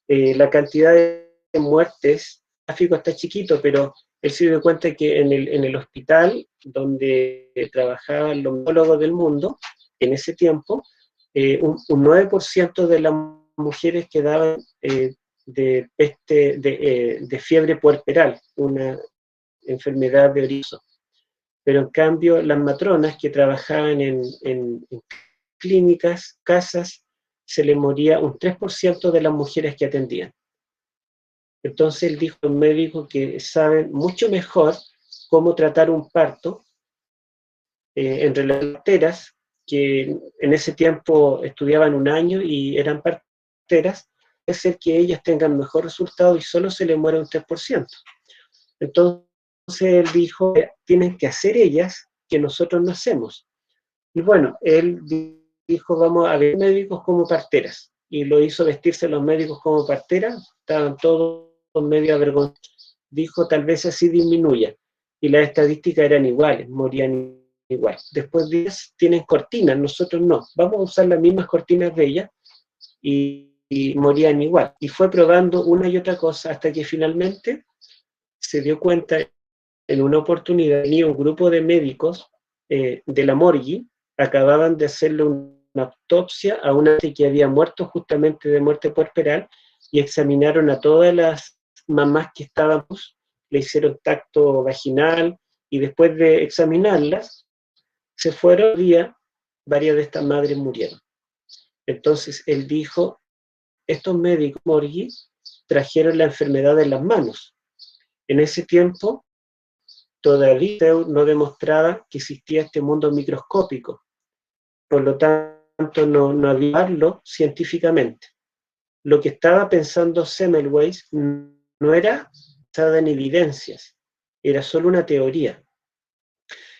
la cantidad de muertes, el gráfico está chiquito, pero él se dio cuenta que en el hospital donde trabajaban los ginecólogos del mundo, en ese tiempo, un 9% de las mujeres quedaban de fiebre puerperal, una enfermedad de origen. Pero en cambio, las matronas que trabajaban en clínicas, casas, se les moría un 3% de las mujeres que atendían. Entonces él dijo a un médico que saben mucho mejor cómo tratar un parto entre las parteras, que en ese tiempo estudiaban 1 año y eran parteras, es el que ellas tengan mejor resultado y solo se les muere un 3%. Entonces él dijo, tienen que hacer ellas que nosotros no hacemos. Y bueno, él dijo, vamos a ver médicos como parteras, y lo hizo vestirse los médicos como parteras, estaban todos medio avergonzados. Dijo, tal vez así disminuya, y las estadísticas eran iguales, morían igual. Después de ellas tienen cortinas, nosotros no, vamos a usar las mismas cortinas de ellas, y morían igual. Y fue probando una y otra cosa hasta que finalmente se dio cuenta en una oportunidad, tenía un grupo de médicos de la morgue, acababan de hacerle una autopsia a una que había muerto justamente de muerte puerperal, y examinaron a todas las mamás que estábamos, le hicieron tacto vaginal, y después de examinarlas, se fueron, varias de estas madres murieron. Entonces él dijo, estos médicos morgue trajeron la enfermedad en las manos. En ese tiempo todavía no demostraba que existía este mundo microscópico, por lo tanto no había verlo científicamente. Lo que estaba pensando Semmelweis no era basada en evidencias, era solo una teoría.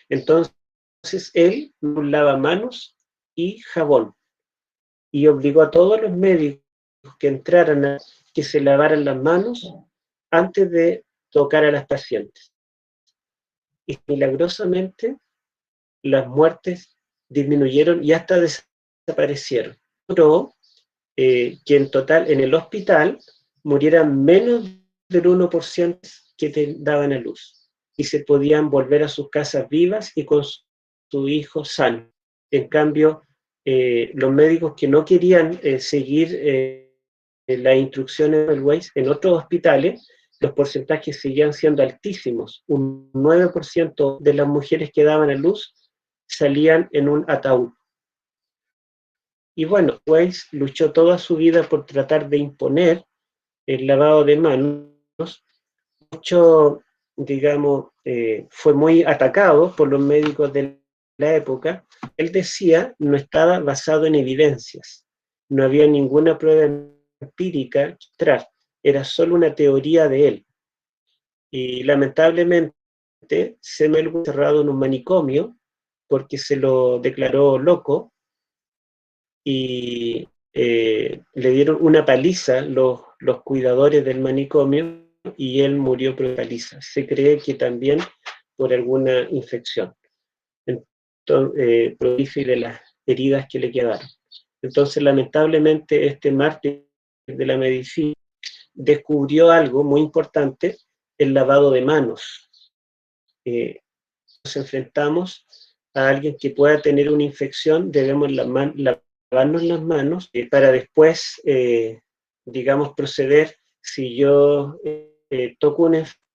Entonces él un lavamanos y jabón, y obligó a todos los médicos que entraran a que se lavaran las manos antes de tocar a las pacientes. Y milagrosamente las muertes disminuyeron y hasta desaparecieron. Pero que en total en el hospital murieran menos del 1% que daban a luz, y se podían volver a sus casas vivas y con su hijo sano. En cambio, los médicos que no querían seguir las instrucciones del Weiss en otros hospitales, los porcentajes seguían siendo altísimos. Un 9% de las mujeres que daban a luz salían en un ataúd. Y bueno, Weiss luchó toda su vida por tratar de imponer el lavado de manos. Mucho, digamos, fue muy atacado por los médicos de la época. Él decía, no estaba basado en evidencias, no había ninguna prueba empírica detrás, era solo una teoría de él. Y lamentablemente, Semmelweis fue encerrado en un manicomio porque se lo declaró loco, y le dieron una paliza los cuidadores del manicomio, y él murió por paliza. Se cree que también por alguna infección, entonces, de las heridas que le quedaron. Entonces, lamentablemente, este mártir de la medicina descubrió algo muy importante, el lavado de manos. Nos enfrentamos a alguien que pueda tener una infección, debemos lavarnos las manos para después, digamos, proceder. Si yo toco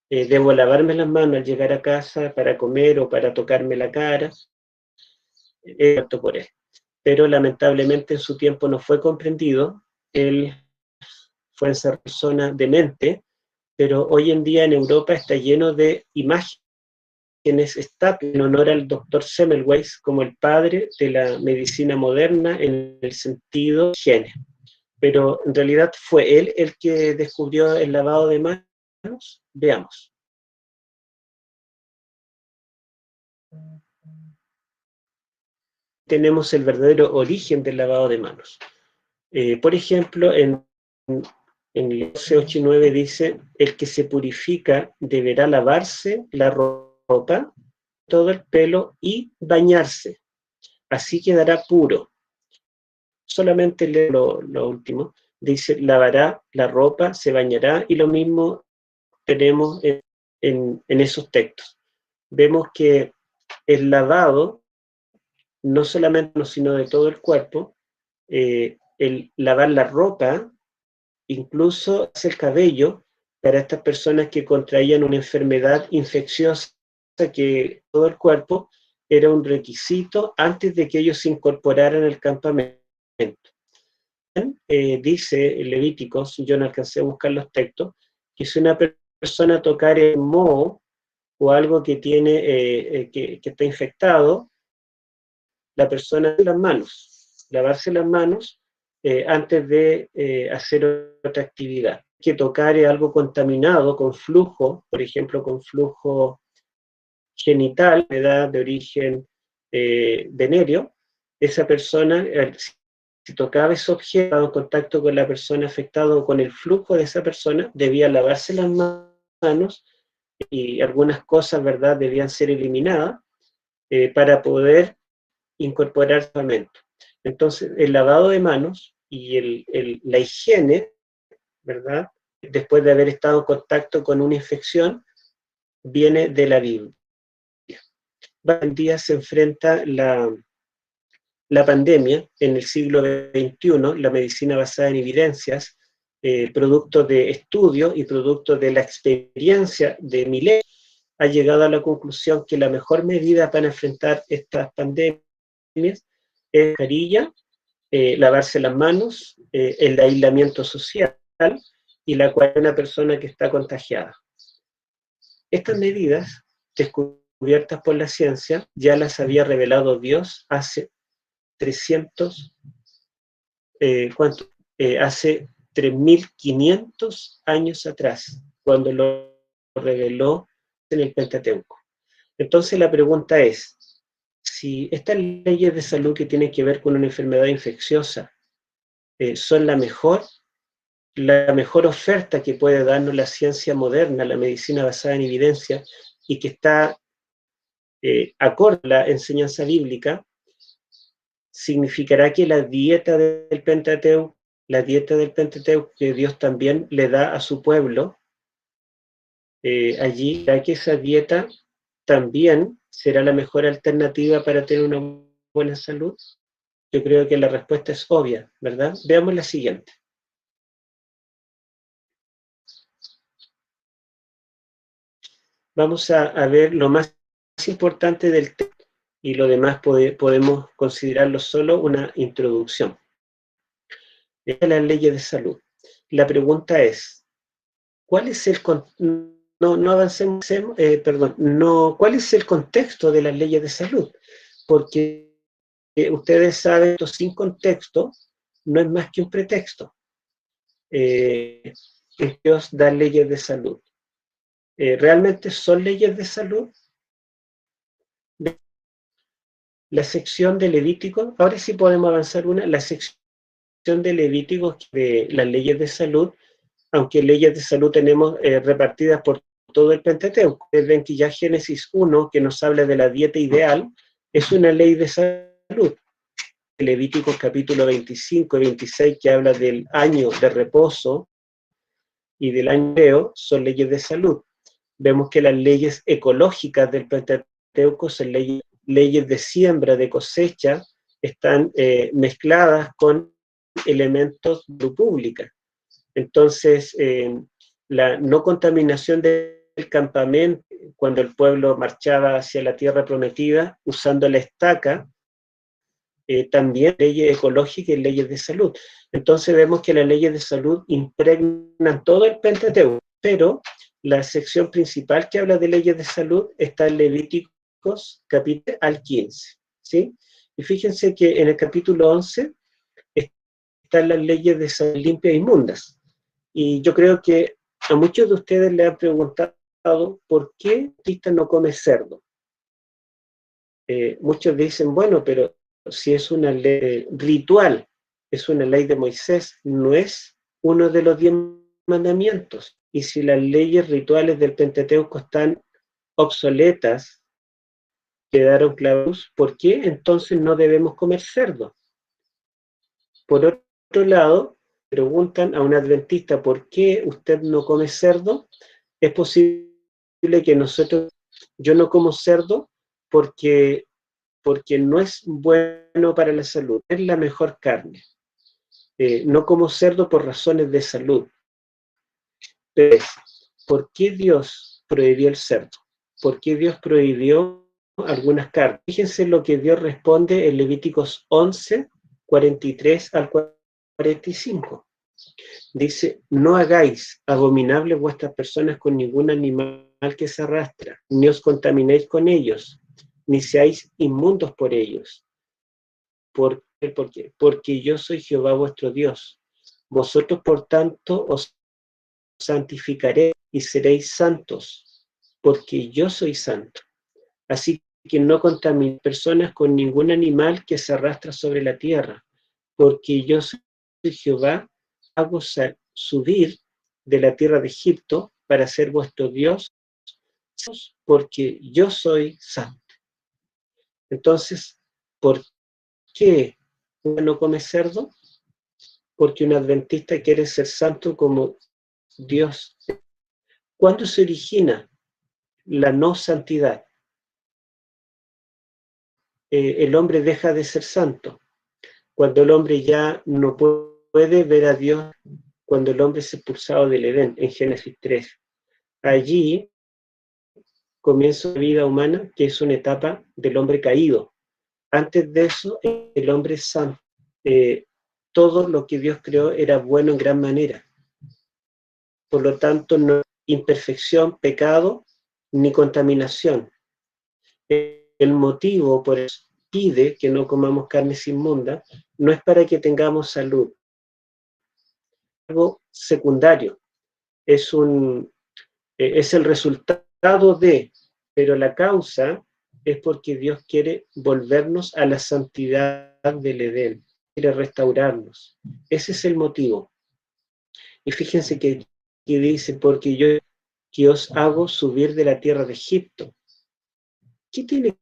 debo lavarme las manos al llegar a casa para comer o para tocarme la cara, por él. Pero lamentablemente en su tiempo no fue comprendido. Él fue esa persona demente, pero hoy en día en Europa está lleno de imágenes, está en honor al doctor Semmelweis como el padre de la medicina moderna en el sentido higiene. Pero en realidad fue él el que descubrió el lavado de manos. Veamos. Tenemos el verdadero origen del lavado de manos. Por ejemplo, en el 11.8.9 dice, el que se purifica deberá lavarse la ropa, todo el pelo y bañarse, así quedará puro. Solamente lo último, dice, lavará la ropa, se bañará, y lo mismo tenemos en esos textos. Vemos que el lavado, no solamente sino de todo el cuerpo, el lavar la ropa, incluso el cabello, para estas personas que contraían una enfermedad infecciosa que todo el cuerpo, era un requisito antes de que ellos se incorporaran al campamento. Dice Levíticos, yo no alcancé a buscar los textos, que si una persona tocar el moho o algo que tiene que está infectado, la persona lavarse las manos antes de hacer otra actividad. Que tocar algo contaminado con flujo, por ejemplo con flujo genital, edad de origen venéreo, esa persona, si tocaba ese objeto, estaba en contacto con la persona afectada o con el flujo de esa persona, debía lavarse las manos y algunas cosas, ¿verdad?, debían ser eliminadas para poder incorporar tratamiento. Entonces, el lavado de manos y la higiene, ¿verdad?, después de haber estado en contacto con una infección, viene de la Biblia. Hoy en día se enfrenta la pandemia en el siglo XXI, la medicina basada en evidencias, producto de estudios y producto de la experiencia de milenios, ha llegado a la conclusión que la mejor medida para enfrentar estas pandemias es mascarilla, lavarse las manos, el aislamiento social y la cuarentena de una persona que está contagiada. Estas medidas, descubiertas por la ciencia, ya las había revelado Dios hace 300, hace 3.500 años atrás, cuando lo reveló en el Pentateuco. Entonces la pregunta es, si estas leyes de salud que tienen que ver con una enfermedad infecciosa son la mejor oferta que puede darnos la ciencia moderna, la medicina basada en evidencia, y que está acorde a la enseñanza bíblica, significará que la dieta del Pentateuco, que Dios también le da a su pueblo, allí, ¿será que esa dieta también será la mejor alternativa para tener una buena salud? Yo creo que la respuesta es obvia, ¿verdad? Veamos la siguiente. Vamos a ver lo más importante del tema y lo demás podemos considerarlo solo una introducción. Las leyes de salud. La pregunta es, ¿cuál es el ¿cuál es el contexto de las leyes de salud? Porque ustedes saben que sin contexto no es más que un pretexto. Dios da leyes de salud. ¿Realmente son leyes de salud? La sección de Levítico, ahora sí podemos avanzar la sección de Levítico de las leyes de salud, aunque leyes de salud tenemos repartidas por todo el Pentateuco. Ven que ya Génesis 1, que nos habla de la dieta ideal, es una ley de salud. Levíticos capítulo 25 y 26, que habla del año de reposo y del año hebreo, son leyes de salud. Vemos que las leyes ecológicas del Pentateuco son leyes de siembra, de cosecha, están mezcladas con elementos de salud pública. Entonces, la no contaminación del campamento, cuando el pueblo marchaba hacia la tierra prometida, usando la estaca, también leyes ecológicas y leyes de salud. Entonces vemos que las leyes de salud impregnan todo el Pentateuco, pero la sección principal que habla de leyes de salud está en Levíticos capítulo al 15, ¿sí? Y fíjense que en el capítulo 11 están las leyes de salud limpias e inmundas. Y yo creo que a muchos de ustedes le han preguntado por qué el artista no come cerdo. Muchos dicen, bueno, pero si es una ley ritual, es una ley de Moisés, no es uno de los 10 mandamientos. Y si las leyes rituales del Pentateuco están obsoletas, quedaron claros, ¿por qué entonces no debemos comer cerdo? Por otro lado, preguntan a un adventista, ¿por qué usted no come cerdo? Es posible que yo no como cerdo porque no es bueno para la salud, es la mejor carne. No como cerdo por razones de salud. Pero, ¿por qué Dios prohibió el cerdo? ¿Por qué Dios prohibió algunas carnes? Fíjense lo que Dios responde en Levíticos 11, 43 al 45. Dice, no hagáis abominables vuestras personas con ningún animal que se arrastra, ni os contaminéis con ellos, ni seáis inmundos por ellos. ¿Por qué? Porque yo soy Jehová vuestro Dios. Vosotros, por tanto, os santificaré y seréis santos, porque yo soy santo. Así que no contaminen personas con ningún animal que se arrastra sobre la tierra, porque yo soy Jehová, hago subir de la tierra de Egipto para ser vuestro Dios, porque yo soy santo. Entonces, ¿por qué uno no come cerdo? Porque un adventista quiere ser santo como Dios. ¿Cuándo se origina la no santidad? El hombre deja de ser santo. Cuando el hombre ya no puede ver a Dios, cuando el hombre es expulsado del Edén, en Génesis 3. Allí comienza la vida humana, que es una etapa del hombre caído. Antes de eso, el hombre es santo. Todo lo que Dios creó era bueno en gran manera. Por lo tanto, no hay imperfección, pecado, ni contaminación. El motivo por el que pide que no comamos carnes inmundas no es para que tengamos salud. Algo secundario. Es el resultado de, pero la causa es porque Dios quiere volvernos a la santidad del Edén, quiere restaurarnos. Ese es el motivo. Y fíjense que dice, porque yo que os hago subir de la tierra de Egipto. ¿Qué tiene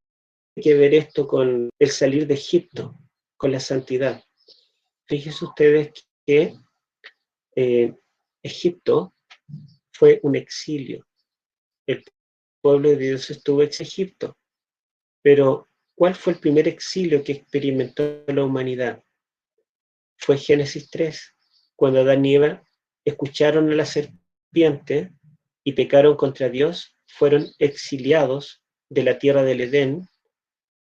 que ver esto con el salir de Egipto, con la santidad? Fíjense ustedes que Egipto fue un exilio. El pueblo de Dios estuvo en Egipto. Pero, ¿cuál fue el primer exilio que experimentó la humanidad? Fue Génesis 3, cuando Adán y Eva escucharon a la serpiente y pecaron contra Dios, fueron exiliados de la tierra del Edén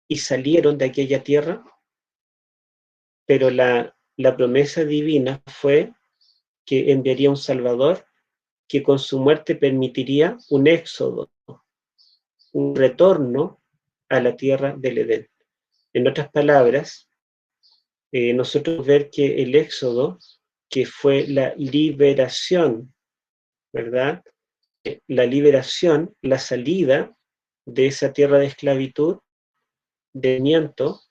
y salieron de aquella tierra, pero la promesa divina fue que enviaría un Salvador que con su muerte permitiría un éxodo, un retorno a la tierra del Edén. En otras palabras, nosotros ver que el éxodo, que fue la liberación, ¿verdad? La liberación, la salida de esa tierra de esclavitud, de miento,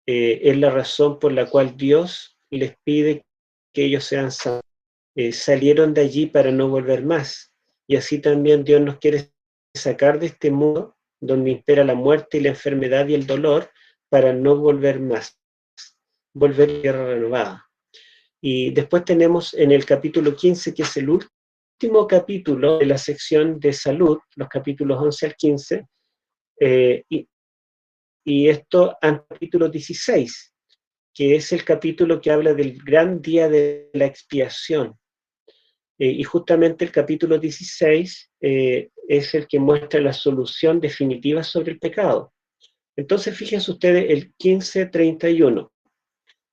es la razón por la cual Dios les pide que ellos sean santos. Salieron de allí para no volver más. Y así también Dios nos quiere sacar de este mundo donde impera la muerte y la enfermedad y el dolor para no volver más, volver a tierra renovada. Y después tenemos en el capítulo 15, que es el último capítulo de la sección de salud, los capítulos 11 al 15, y esto al capítulo 16, que es el capítulo que habla del gran día de la expiación. Y justamente el capítulo 16 es el que muestra la solución definitiva sobre el pecado. Entonces, fíjense ustedes, el 15:31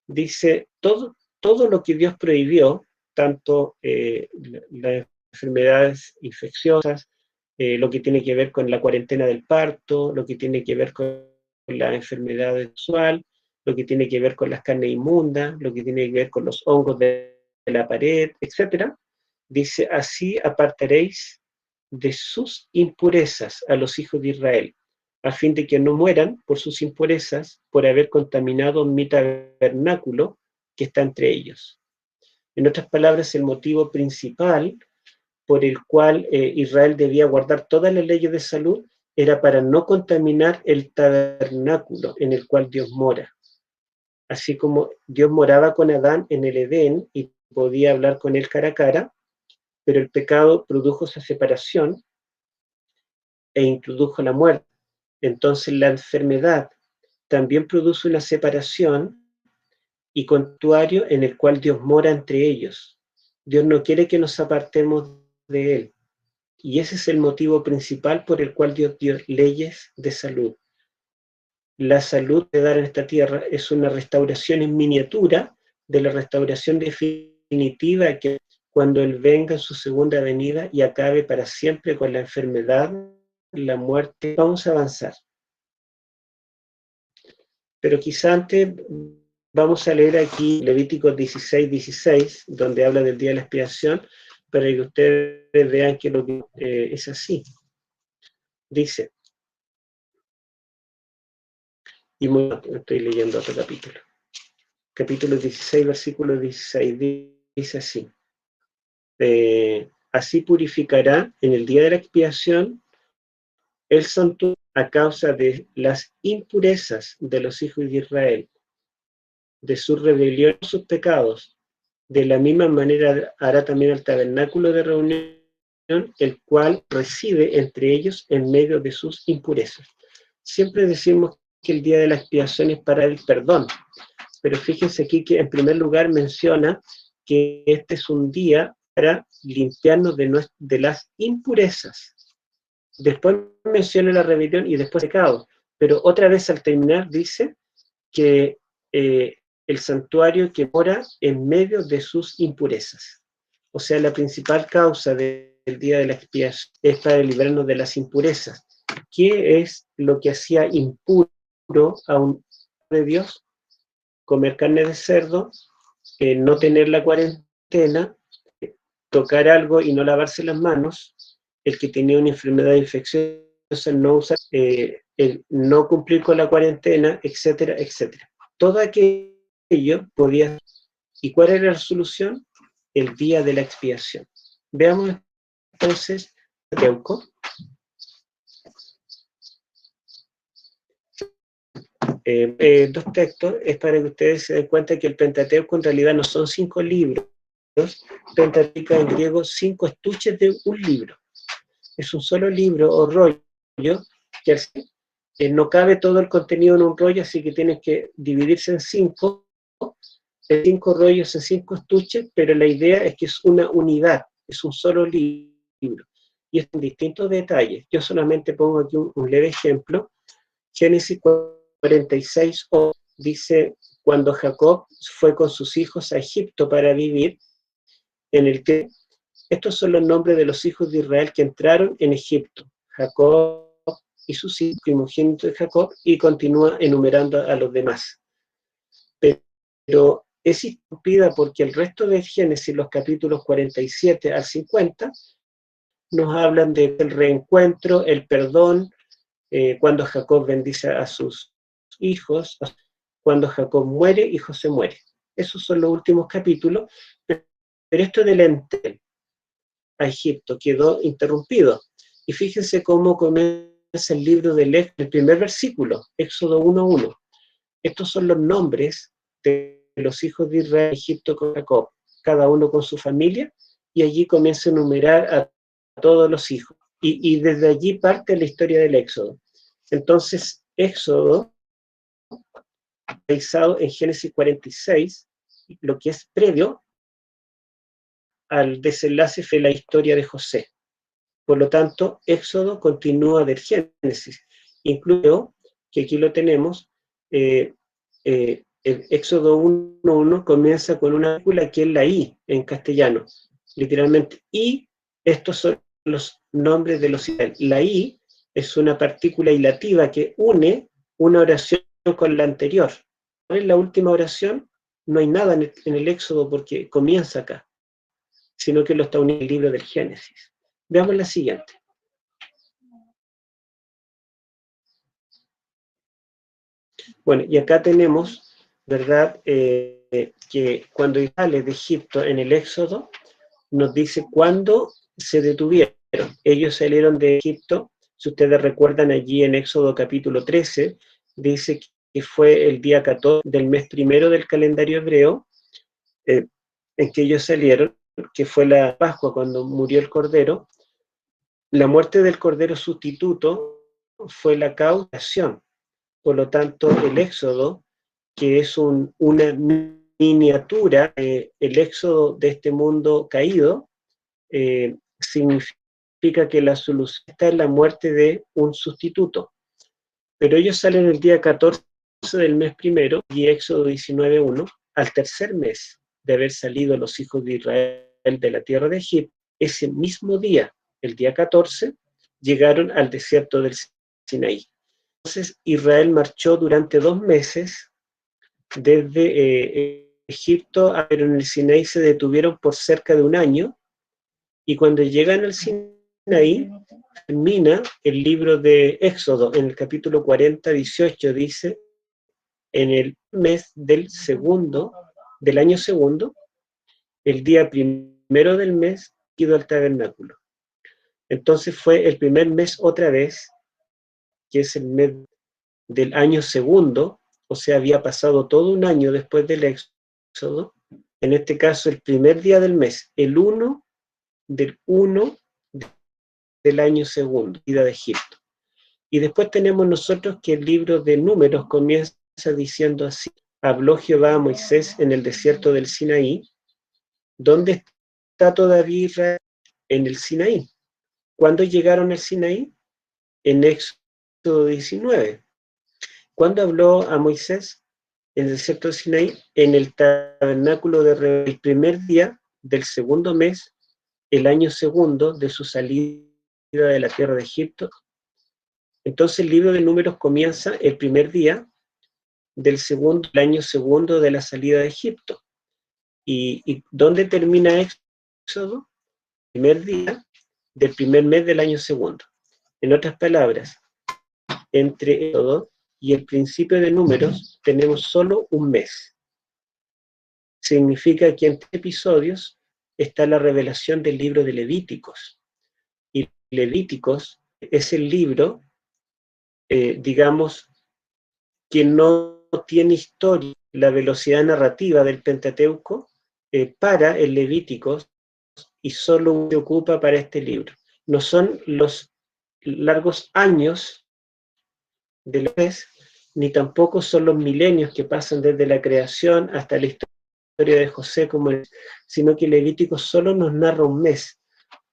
dice, todo lo que Dios prohibió, tanto las enfermedades infecciosas, lo que tiene que ver con la cuarentena del parto, lo que tiene que ver con la enfermedad sexual, lo que tiene que ver con las carnes inmundas, lo que tiene que ver con los hongos de la pared, etc. Dice, así apartaréis de sus impurezas a los hijos de Israel, a fin de que no mueran por sus impurezas, por haber contaminado mi tabernáculo que está entre ellos. En otras palabras, el motivo principal por el cual Israel debía guardar todas las leyes de salud era para no contaminar el tabernáculo en el cual Dios mora. Así como Dios moraba con Adán en el Edén y podía hablar con él cara a cara, pero el pecado produjo esa separación e introdujo la muerte. Entonces la enfermedad también produce una separación y contuario en el cual Dios mora entre ellos. Dios no quiere que nos apartemos de Él. Y ese es el motivo principal por el cual Dios dio leyes de salud. La salud de dar en esta tierra es una restauración en miniatura de la restauración definitiva que cuando Él venga en su segunda venida y acabe para siempre con la enfermedad, la muerte. Vamos a avanzar. Pero quizá antes vamos a leer aquí Levítico 16:16, donde habla del día de la expiación, para que ustedes vean que lo que es así. Dice, Y muy, estoy leyendo otro capítulo. Capítulo 16, versículo 16, dice así. Así purificará en el día de la expiación el santuario a causa de las impurezas de los hijos de Israel, de su rebelión y sus pecados. De la misma manera hará también el tabernáculo de reunión, el cual reside entre ellos en medio de sus impurezas. Siempre decimos que el día de la expiación es para el perdón, pero fíjense aquí que en primer lugar menciona que este es un día para limpiarnos de las impurezas. Después menciona la rebelión y después el pecado, pero otra vez al terminar dice que el santuario que mora en medio de sus impurezas. O sea, la principal causa del día de la expiación es para librarnos de las impurezas. ¿Qué es lo que hacía impuro a un de Dios? Comer carne de cerdo, no tener la cuarentena, tocar algo y no lavarse las manos, el que tenía una enfermedad infecciosa, no usar, el no cumplir con la cuarentena, etcétera, etcétera. Todo aquello podía. ¿Y cuál era la solución? El día de la expiación. Veamos entonces Pentateuco. Dos textos es para que ustedes se den cuenta que el Pentateuco en realidad no son 5 libros. Pentateuco en griego 5 estuches de un libro. Es un solo libro o rollo que no cabe todo el contenido en un rollo, así que tiene que dividirse en 5 rollos, en 5 estuches, pero la idea es que es una unidad, es un solo libro. Y es en distintos detalles. Yo solamente pongo aquí un leve ejemplo. Génesis 46 dice, cuando Jacob fue con sus hijos a Egipto para vivir, en el que estos son los nombres de los hijos de Israel que entraron en Egipto. Jacob y sus hijos, primogénitos de Jacob, y continúa enumerando a los demás. Pero es interrumpida porque el resto de Génesis, los capítulos 47 al 50, nos hablan del reencuentro, el perdón, cuando Jacob bendice a sus hijos, cuando Jacob muere y José muere. Esos son los últimos capítulos, pero esto del entel a Egipto quedó interrumpido. Y fíjense cómo comienza el libro del primer versículo, Éxodo 1:1. Estos son los nombres de los hijos de Israel, Egipto con Jacob, cada uno con su familia, y allí comienza a enumerar a todos los hijos. Y desde allí parte la historia del Éxodo. Entonces, Éxodo, realizado en Génesis 46, lo que es previo al desenlace fue la historia de José. Por lo tanto, Éxodo continúa del Génesis. Incluso, que aquí lo tenemos, el Éxodo 1:1 comienza con una película que es la I en castellano, literalmente. Y estos son los nombres de los Israel. La I es una partícula hilativa que une una oración con la anterior. En la última oración no hay nada en el Éxodo porque comienza acá, sino que lo está uniendo el libro del Génesis. Veamos la siguiente. Bueno, y acá tenemos, ¿verdad?, que cuando sale de Egipto en el Éxodo, nos dice cuándo se detuvieron. Ellos salieron de Egipto, si ustedes recuerdan allí en Éxodo capítulo 13, dice que fue el día 14 del mes primero del calendario hebreo, en que ellos salieron, que fue la Pascua cuando murió el Cordero. La muerte del Cordero sustituto fue la causación. Por lo tanto, el Éxodo, que es una miniatura, el Éxodo de este mundo caído, significa que la solución está en la muerte de un sustituto. Pero ellos salen el día 14 del mes primero, y Éxodo 19:1, al tercer mes de haber salido los hijos de Israel de la tierra de Egipto, ese mismo día, el día 14, llegaron al desierto del Sinaí. Entonces Israel marchó durante 2 meses desde Egipto, pero en el Sinaí se detuvieron por cerca de 1 año, y cuando llegan al Sinaí, termina el libro de Éxodo, en el capítulo 40, 18, dice, en el mes del año segundo, el día primero del mes, ido al tabernáculo. Entonces fue el primer mes otra vez, que es el mes del año segundo, o sea, había pasado todo un año después del éxodo, en este caso el primer día del mes, el 1 del año segundo, ida de Egipto. Y después tenemos nosotros que el libro de Números comienza diciendo así: habló Jehová a Moisés en el desierto del Sinaí. ¿Dónde está todavía Israel? En el Sinaí. ¿Cuándo llegaron al Sinaí? En Éxodo 19. ¿Cuándo habló a Moisés en el desierto del Sinaí? En el tabernáculo de reunión, el primer día del segundo mes, el año segundo de su salida de la tierra de Egipto. Entonces el libro de Números comienza el primer día del año segundo de la salida de Egipto. ¿Y dónde termina Éxodo? El primer día del primer mes del año segundo. En otras palabras, entre Éxodo y el principio de Números tenemos solo un mes. Significa que en 3 episodios está la revelación del libro de Levíticos. Y Levíticos es el libro, digamos, que no tiene historia, la velocidad narrativa del Pentateuco para el Levíticos, y solo se ocupa para este libro. No son los largos años de los mes, ni tampoco son los milenios que pasan desde la creación hasta la historia de José, sino que Levítico solo nos narra un mes,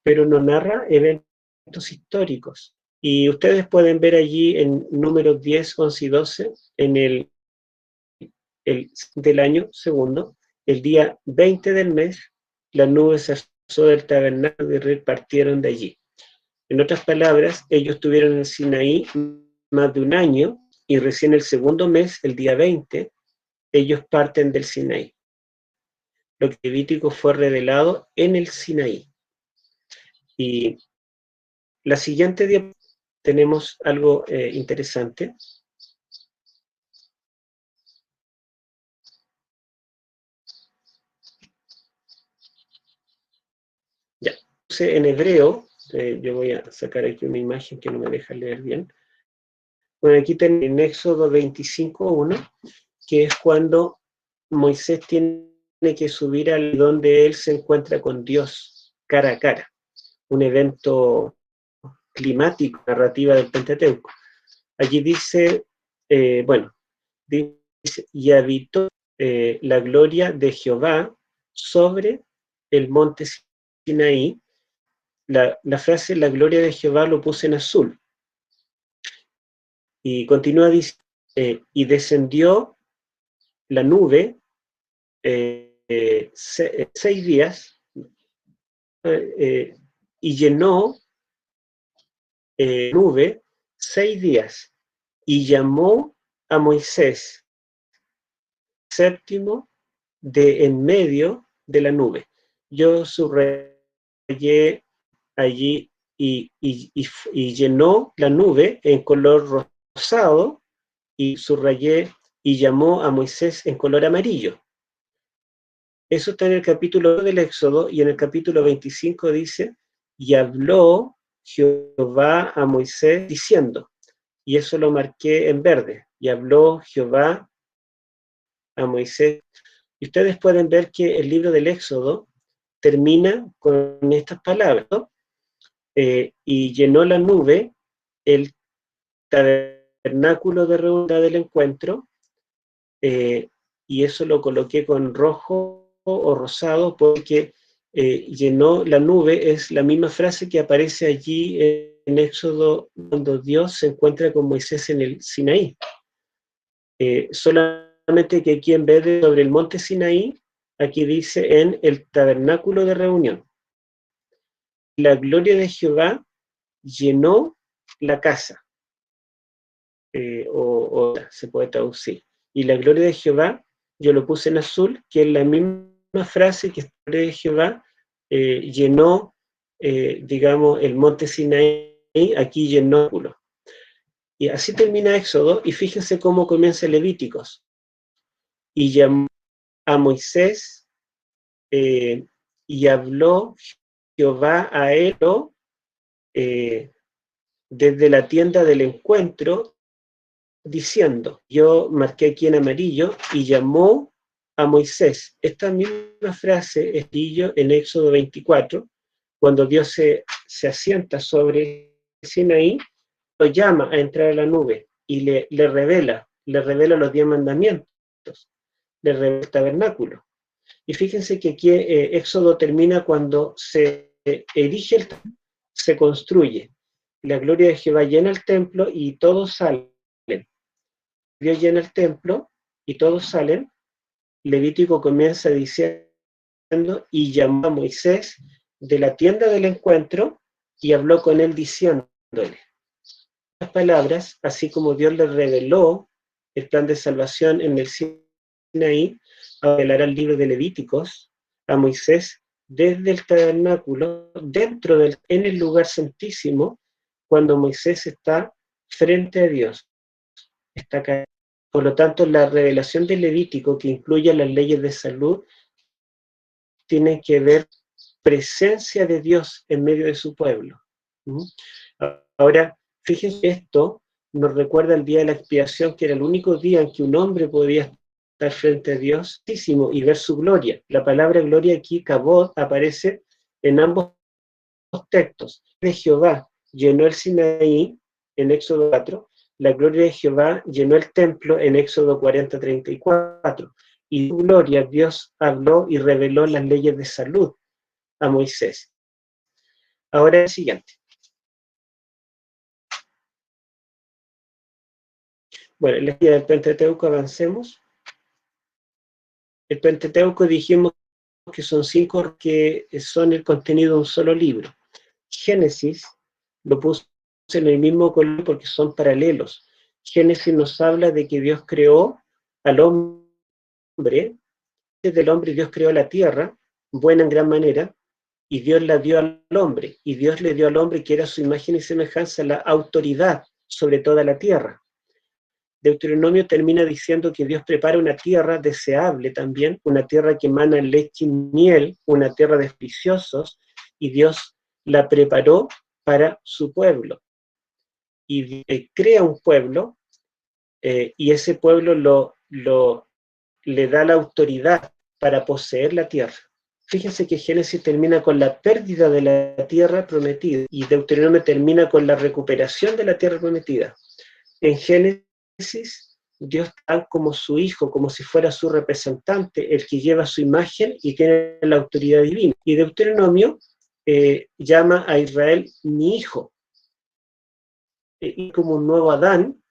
pero nos narra eventos históricos. Y ustedes pueden ver allí en números 10, 11 y 12, en el del año segundo, el día 20 del mes, la nube se alzó del tabernáculo y repartieron de allí. En otras palabras, ellos estuvieron en Sinaí más de un año, y recién el segundo mes, el día 20, ellos parten del Sinaí. Lo que Levítico fue revelado en el Sinaí. Y la siguiente diapositiva tenemos algo interesante. Ya, en hebreo, yo voy a sacar aquí una imagen que no me deja leer bien. Bueno, aquí tenemos en Éxodo 25:1, que es cuando Moisés tiene que subir al donde él se encuentra con Dios cara a cara, un evento climático, narrativa del Pentateuco. Allí dice, dice, y habitó la gloria de Jehová sobre el monte Sinaí. La frase la gloria de Jehová lo puse en azul. Y continúa diciendo, y descendió la nube 6 días y llenó nube 6 días y llamó a Moisés, séptimo de en medio de la nube. Yo subrayé allí y llenó la nube en color rosado, y subrayé y llamó a Moisés en color amarillo. Eso está en el capítulo del Éxodo, y en el capítulo 25 dice, y habló Jehová a Moisés diciendo, y eso lo marqué en verde, y habló Jehová a Moisés. Y ustedes pueden ver que el libro del Éxodo termina con estas palabras, ¿no? Y llenó la nube el tabernáculo de reunión del encuentro, y eso lo coloqué con rojo o rosado porque llenó la nube es la misma frase que aparece allí en Éxodo cuando Dios se encuentra con Moisés en el Sinaí. Solamente que aquí en vez de sobre el monte Sinaí, aquí dice en el tabernáculo de reunión. La gloria de Jehová llenó la casa, o se puede traducir. Y la gloria de Jehová, yo lo puse en azul, que es la misma frase que la gloria de Jehová llenó, digamos, el monte Sinaí, aquí llenó. Y así termina Éxodo, y fíjense cómo comienza Levíticos. y llamó a Moisés, y habló Jehová a él desde la tienda del encuentro, diciendo, yo marqué aquí en amarillo, y llamó a Moisés. Esta misma frase es en Éxodo 24, cuando Dios se asienta sobre Sinaí, lo llama a entrar a la nube y le revela los 10 mandamientos, le revela el tabernáculo. Y fíjense que aquí Éxodo termina cuando se erige, se construye. La gloria de Jehová llena el templo y todos salen. Dios llena el templo y todos salen. Levítico comienza diciendo, y llamó a Moisés de la tienda del encuentro y habló con él diciéndole las palabras, así como Dios le reveló el plan de salvación en el Sinaí, revelará el libro de Levíticos a Moisés desde el tabernáculo, en el lugar santísimo, cuando Moisés está frente a Dios, está acá. Por lo tanto, la revelación del Levítico, que incluye las leyes de salud, tiene que ver presencia de Dios en medio de su pueblo. Ahora, fíjense, esto nos recuerda el día de la expiación, que era el único día en que un hombre podía estar frente a Dios y ver su gloria. La palabra gloria aquí, kabod, aparece en ambos textos. De Jehová llenó el Sinaí en Éxodo 4, la gloria de Jehová llenó el templo en Éxodo 40:34, y su gloria Dios habló y reveló las leyes de salud a Moisés. Ahora el siguiente. Bueno, en la guía del Pentateuco avancemos. El Pentateuco dijimos que son 5 que son el contenido de un solo libro. Génesis lo puse en el mismo color porque son paralelos. Génesis nos habla de que Dios creó al hombre, desde el hombre Dios creó la tierra, buena en gran manera, y Dios la dio al hombre, y Dios le dio al hombre, que era su imagen y semejanza, la autoridad sobre toda la tierra. Deuteronomio termina diciendo que Dios prepara una tierra deseable también, una tierra que emana leche y miel, una tierra de deliciosos, y Dios la preparó para su pueblo. Y crea un pueblo, y ese pueblo le da la autoridad para poseer la tierra. Fíjense que Génesis termina con la pérdida de la tierra prometida, y Deuteronomio termina con la recuperación de la tierra prometida. En Génesis, Dios está como su hijo, como si fuera su representante, el que lleva su imagen y tiene la autoridad divina. Y Deuteronomio llama a Israel mi hijo, y como un nuevo Adán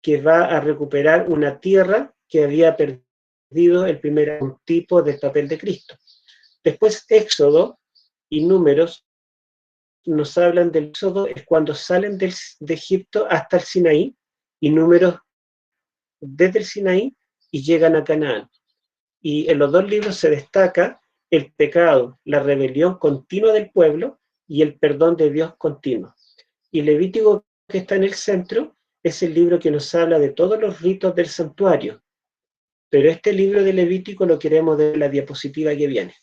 que va a recuperar una tierra que había perdido el primer tipo del papel de Cristo. Después Éxodo y Números nos hablan del Éxodo, es cuando salen de Egipto hasta el Sinaí, y Números desde el Sinaí y llegan a Canaán. Y en los dos libros se destaca el pecado, la rebelión continua del pueblo y el perdón de Dios continuo. Y Levítico, que está en el centro, es el libro que nos habla de todos los ritos del santuario. Pero este libro de Levítico lo queremos de la diapositiva que viene.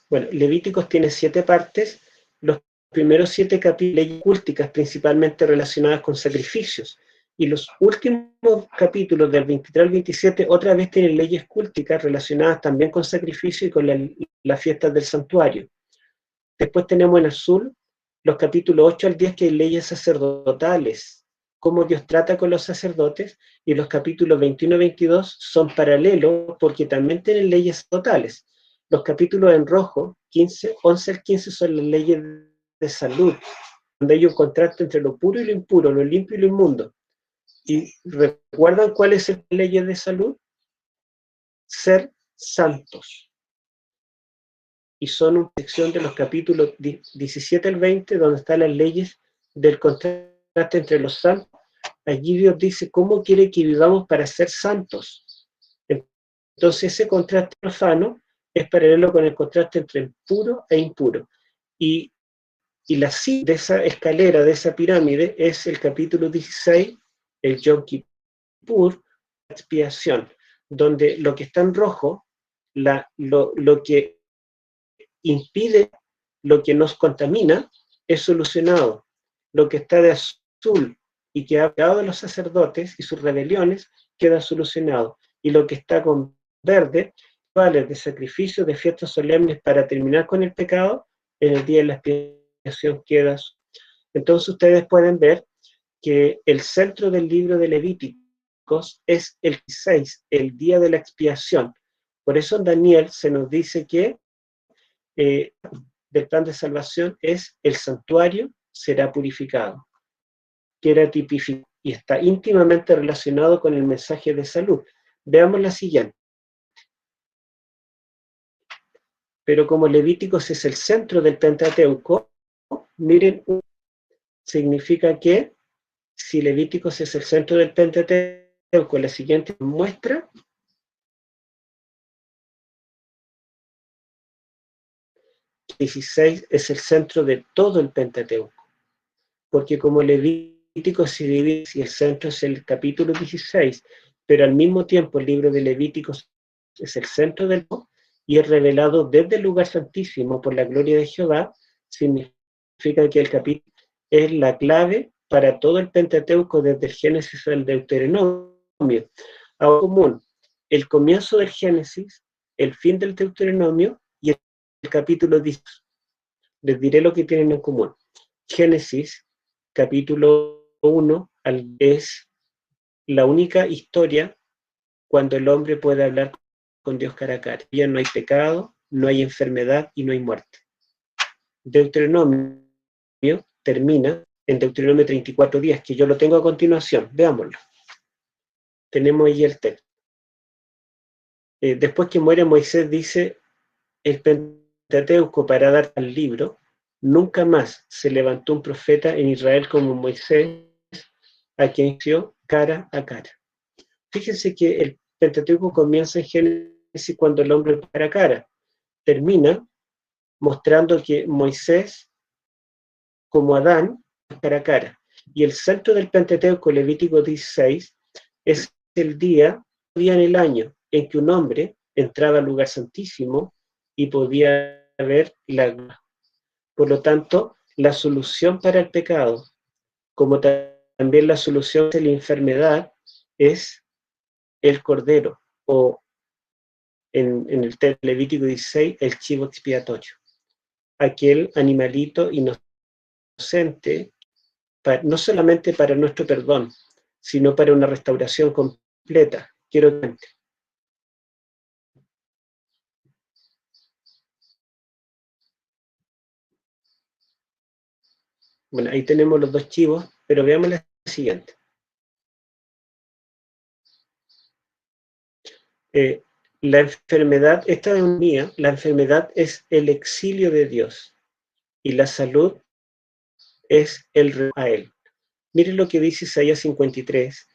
Bueno, Levíticos tiene 7 partes. Los primeros 7 capítulos, leyes culticas principalmente relacionadas con sacrificios. Y los últimos capítulos, del 23 al 27, otra vez tienen leyes culticas relacionadas también con sacrificio y con las fiestas del santuario. Después tenemos en azul los capítulos 8 al 10, que hay leyes sacerdotales, cómo Dios trata con los sacerdotes, y los capítulos 21 y 22 son paralelos porque también tienen leyes sacerdotales. Los capítulos en rojo, 11 al 15, son las leyes de salud, donde hay un contraste entre lo puro y lo impuro, lo limpio y lo inmundo. ¿Y recuerdan cuáles son las leyes de salud? Ser santos. Y son una sección de los capítulos 17 al 20, donde están las leyes del contraste entre los santos. Allí Dios dice cómo quiere que vivamos para ser santos. Entonces ese contraste profano es paralelo con el contraste entre puro e impuro. Y y la cima de esa escalera, de esa pirámide, es el capítulo 16, el Yom Kippur, la expiación, donde lo que está en rojo, lo que impide, lo que nos contamina, es solucionado. Lo que está de azul y que ha quedado de los sacerdotes y sus rebeliones, queda solucionado. Y lo que está con verde, vale de sacrificios, de fiestas solemnes para terminar con el pecado, en el día de la expiación queda. Entonces ustedes pueden ver que el centro del libro de Levíticos es el 6, el día de la expiación. Por eso en Daniel se nos dice que del plan de salvación es el santuario será purificado, que era tipificado y está íntimamente relacionado con el mensaje de salud. Veamos la siguiente. Pero como Levíticos es el centro del Pentateuco, miren, significa que si Levíticos es el centro del Pentateuco, la siguiente muestra 16 es el centro de todo el Pentateuco, porque como Levítico se divide, si el centro es el capítulo 16, pero al mismo tiempo el libro de Levíticos es el centro del y es revelado desde el lugar santísimo por la gloria de Jehová, significa que el capítulo es la clave para todo el Pentateuco desde el Génesis al Deuteronomio. Ahora común, el comienzo del Génesis, el fin del Deuteronomio y el capítulo 10. Les diré lo que tienen en común. Génesis, capítulo 1, es la única historia cuando el hombre puede hablar con Dios cara a cara. Ya no hay pecado, no hay enfermedad y no hay muerte. Deuteronomio termina en Deuteronomio 34:10, que yo lo tengo a continuación. Veámoslo. Tenemos ahí el texto. Después que muere Moisés, dice el Pentateuco para dar al libro, nunca más se levantó un profeta en Israel como Moisés, a quien dio cara a cara. Fíjense que el Pentateuco comienza en Génesis cuando el hombre cara a cara. Termina mostrando que Moisés, como Adán, cara a cara. Y el centro del Pentateuco, Levítico 16, es el día en el año en que un hombre entraba al lugar santísimo y podía ver la. Por lo tanto, la solución para el pecado, como también la solución de la enfermedad, es el cordero, o en el Levítico 16, el chivo expiatorio. Aquel animalito inocente, no solamente para nuestro perdón, sino para una restauración completa. Quiero que bueno, ahí tenemos los dos chivos, pero veamos la siguiente. La enfermedad, esta es mía, la enfermedad es el exilio de Dios y la salud es el regreso a Él. Miren lo que dice Isaías 53,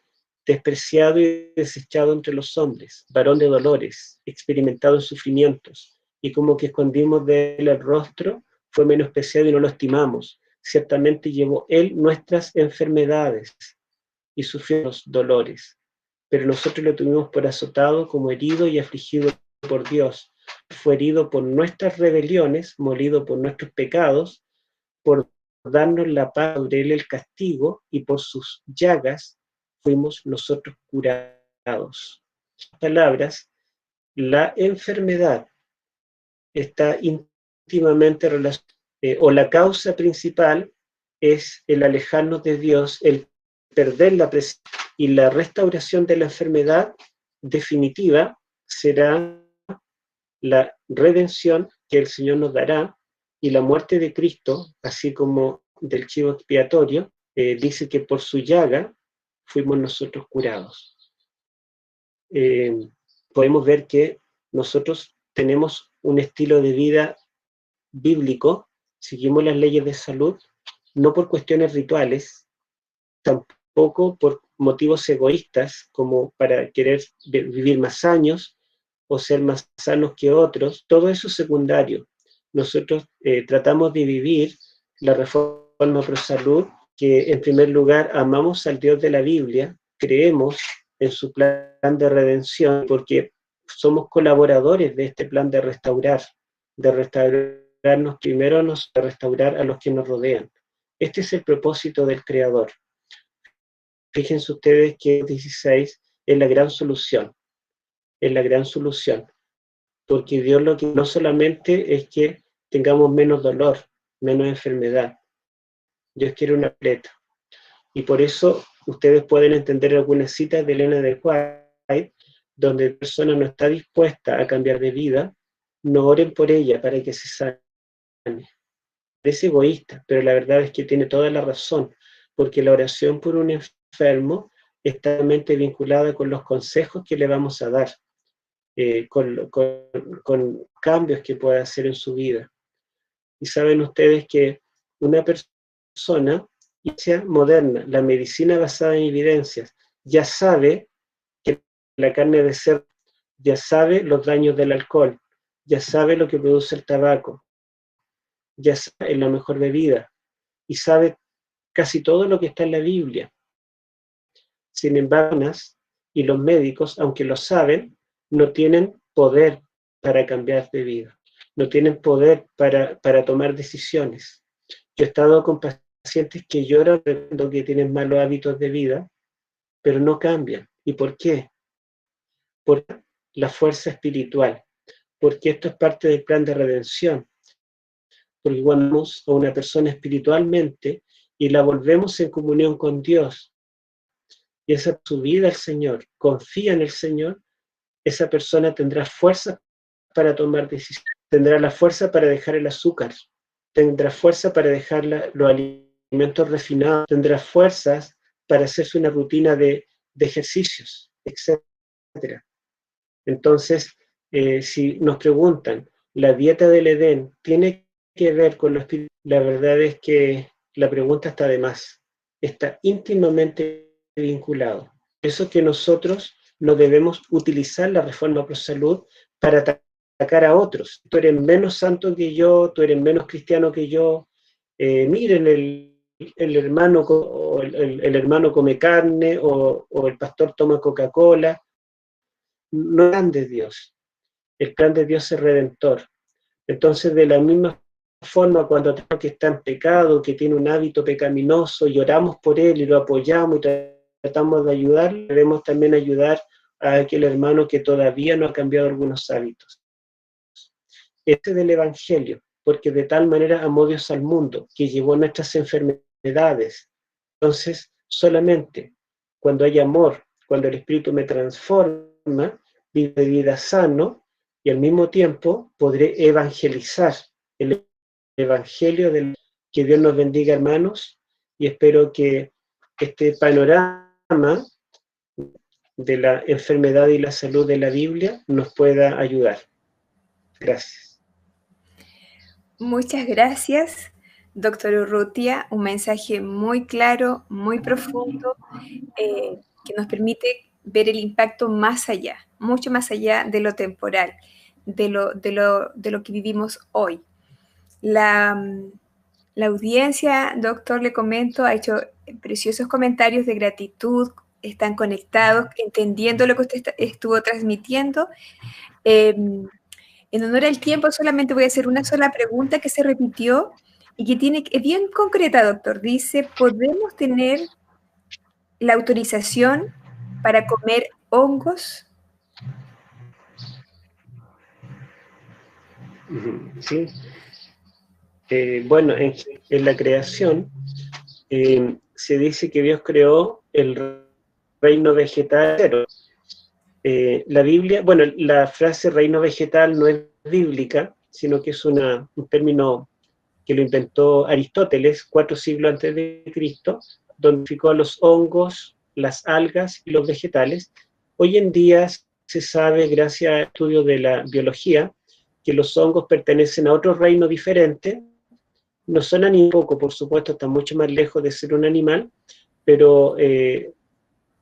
despreciado y desechado entre los hombres, varón de dolores, experimentado en sufrimientos, y como que escondimos de él el rostro, fue menospreciado y no lo estimamos. Ciertamente llevó él nuestras enfermedades y sufrió los dolores, pero nosotros lo tuvimos por azotado, como herido y afligido por Dios. Fue herido por nuestras rebeliones, molido por nuestros pecados, por darnos la paz, sobre él el castigo, y por sus llagas fuimos nosotros curados. En palabras, la enfermedad está íntimamente relacionada, o la causa principal es el alejarnos de Dios, el perder la presencia, y la restauración de la enfermedad definitiva será la redención que el Señor nos dará, y la muerte de Cristo, así como del chivo expiatorio, dice que por su llaga fuimos nosotros curados. Podemos ver que nosotros tenemos un estilo de vida bíblico, seguimos las leyes de salud, no por cuestiones rituales, tampoco por motivos egoístas, como para querer vivir más años o ser más sanos que otros. Todo eso es secundario. Nosotros tratamos de vivir la Reforma Pro Salud, que en primer lugar amamos al Dios de la Biblia, creemos en su plan de redención, porque somos colaboradores de este plan de restaurarnos primero, de restaurar a los que nos rodean. Este es el propósito del Creador. Fíjense ustedes que 16 es la gran solución, porque Dios lo que no solamente es que tengamos menos dolor, menos enfermedad, Dios quiere una completa. Y por eso ustedes pueden entender algunas citas de Elena de White, donde la persona no está dispuesta a cambiar de vida, no oren por ella para que se sane. Es egoísta, pero la verdad es que tiene toda la razón, porque la oración por un enfermo está realmente vinculada con los consejos que le vamos a dar, con cambios que pueda hacer en su vida. Y saben ustedes que una persona moderna, la medicina basada en evidencias, ya sabe que la carne de cerdo, ya sabe los daños del alcohol, ya sabe lo que produce el tabaco, ya sabe la mejor bebida, y sabe casi todo lo que está en la Biblia. Sin embargo, y los médicos, aunque lo saben, no tienen poder para cambiar de vida, no tienen poder para tomar decisiones. Yo he estado con pacientes que lloran cuando que tienen malos hábitos de vida, pero no cambian. ¿Y por qué? Por la fuerza espiritual, porque esto es parte del plan de redención. Porque cuando vamos a una persona espiritualmente y la volvemos en comunión con Dios, y esa su vida al Señor, confía en el Señor, esa persona tendrá fuerza para tomar decisiones, tendrá la fuerza para dejar el azúcar, tendrá fuerza para dejar los alimentos refinados, tendrá fuerzas para hacerse una rutina de ejercicios, etc. Entonces, si nos preguntan, ¿la dieta del Edén tiene que ver con lo espiritual? La verdad es que la pregunta está de más, está íntimamente vinculado. Por eso que nosotros no debemos utilizar la Reforma Pro Salud para atacar a otros. Tú eres menos santo que yo, tú eres menos cristiano que yo, miren el hermano, el hermano come carne o el pastor toma Coca-Cola. No es el plan de Dios. El plan de Dios es redentor. Entonces, de la misma forma, cuando tenemos que está en pecado, que tiene un hábito pecaminoso, y oramos por él y lo apoyamos y tratamos de ayudar, debemos también ayudar a aquel hermano que todavía no ha cambiado algunos hábitos. Este es del Evangelio, porque de tal manera amó Dios al mundo, que llevó nuestras enfermedades. Entonces, solamente cuando hay amor, cuando el Espíritu me transforma, vivo de vida sano, y al mismo tiempo podré evangelizar el Evangelio del... Que Dios nos bendiga, hermanos, y espero que este panorama de la enfermedad y la salud de la Biblia nos pueda ayudar. Gracias. Muchas gracias, doctor Urrutia. Un mensaje muy claro, muy profundo, que nos permite ver el impacto más allá, mucho más allá de lo temporal, de lo que vivimos hoy. La audiencia, doctor, le comento, ha hecho preciosos comentarios de gratitud, están conectados, entendiendo lo que usted estuvo transmitiendo. En honor al tiempo, solamente voy a hacer una sola pregunta que se repitió y que es bien concreta, doctor. Dice, ¿podemos tener la autorización para comer hongos? Sí. Bueno, en la creación se dice que Dios creó el reino vegetal. La Biblia, bueno, la frase reino vegetal no es bíblica, sino que es un término que lo inventó Aristóteles 4 siglos antes de Cristo, donde unificó a los hongos, las algas y los vegetales. Hoy en día se sabe, gracias a estudios de la biología, que los hongos pertenecen a otro reino diferente. No son animales, poco, por supuesto, están mucho más lejos de ser un animal, pero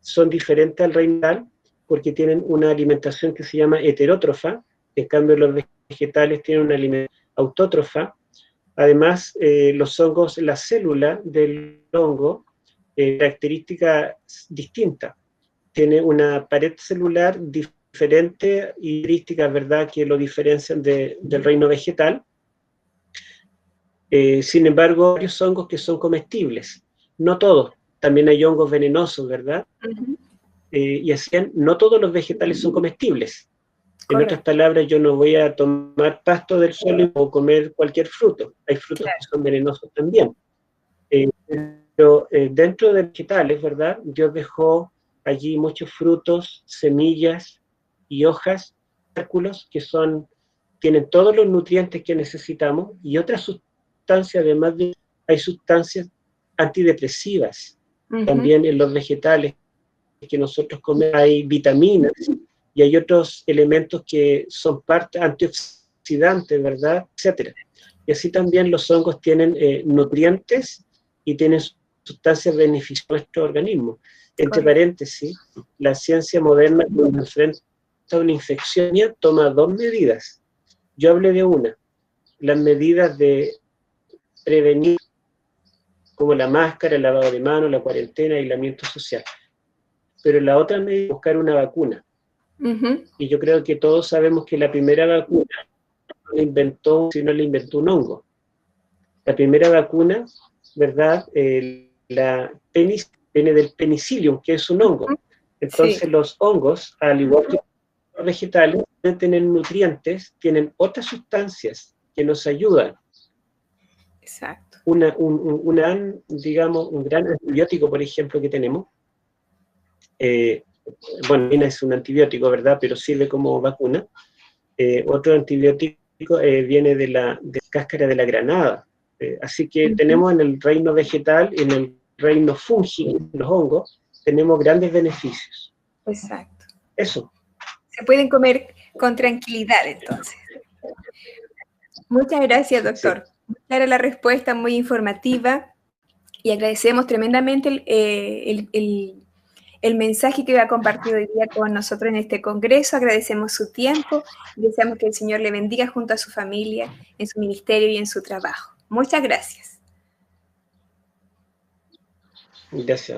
son diferentes al reino animal porque tienen una alimentación que se llama heterótrofa. En cambio, los vegetales tienen una alimentación autótrofa, Además, los hongos, la célula del hongo, característica distinta. Tiene una pared celular diferente y características, ¿verdad?, que lo diferencian del reino vegetal. Sin embargo, hay varios hongos que son comestibles. No todos. También hay hongos venenosos, ¿verdad? Ujú. Y así, no todos los vegetales son comestibles. En Correcto. otras palabras, yo no voy a tomar pasto del suelo o comer cualquier fruto. Hay frutos Claro. que son venenosos también. Pero dentro de vegetales, ¿verdad? Dios dejó allí muchos frutos, semillas y hojas, tubérculos, que tienen todos los nutrientes que necesitamos, y otras sustancias, además hay sustancias antidepresivas. Ujú. También en los vegetales que nosotros comemos hay vitaminas y hay otros elementos que son parte antioxidantes, ¿verdad? Etcétera. Y así también los hongos tienen nutrientes y tienen sustancias beneficiosas a nuestro organismo. Entre Correcto. paréntesis, la ciencia moderna, cuando enfrenta una infección, toma dos medidas. Yo hablé de una, las medidas de prevenir, como la máscara, el lavado de manos, la cuarentena, aislamiento social. Pero la otra medida es buscar una vacuna. Ujú. Y yo creo que todos sabemos que la primera vacuna no la inventó un hongo. La primera vacuna, ¿verdad? La penis viene del penicillium, que es un hongo. Entonces Sí, los hongos, al igual que los vegetales, pueden tener nutrientes, tienen otras sustancias que nos ayudan. exacto. Digamos, un gran antibiótico, por ejemplo, que tenemos, bueno, es un antibiótico, ¿verdad? Pero sirve como vacuna. Otro antibiótico viene de la cáscara de la granada. Así que Ujú. tenemos en el reino vegetal, en el reino fúngico, los hongos, tenemos grandes beneficios. Exacto. Eso. Se pueden comer con tranquilidad, entonces. Muchas gracias, Sí. doctor. Muy clara la respuesta, muy informativa, y agradecemos tremendamente el mensaje que ha compartido hoy día con nosotros en este congreso. Agradecemos su tiempo y deseamos que el Señor le bendiga junto a su familia, en su ministerio y en su trabajo. Muchas gracias. Gracias.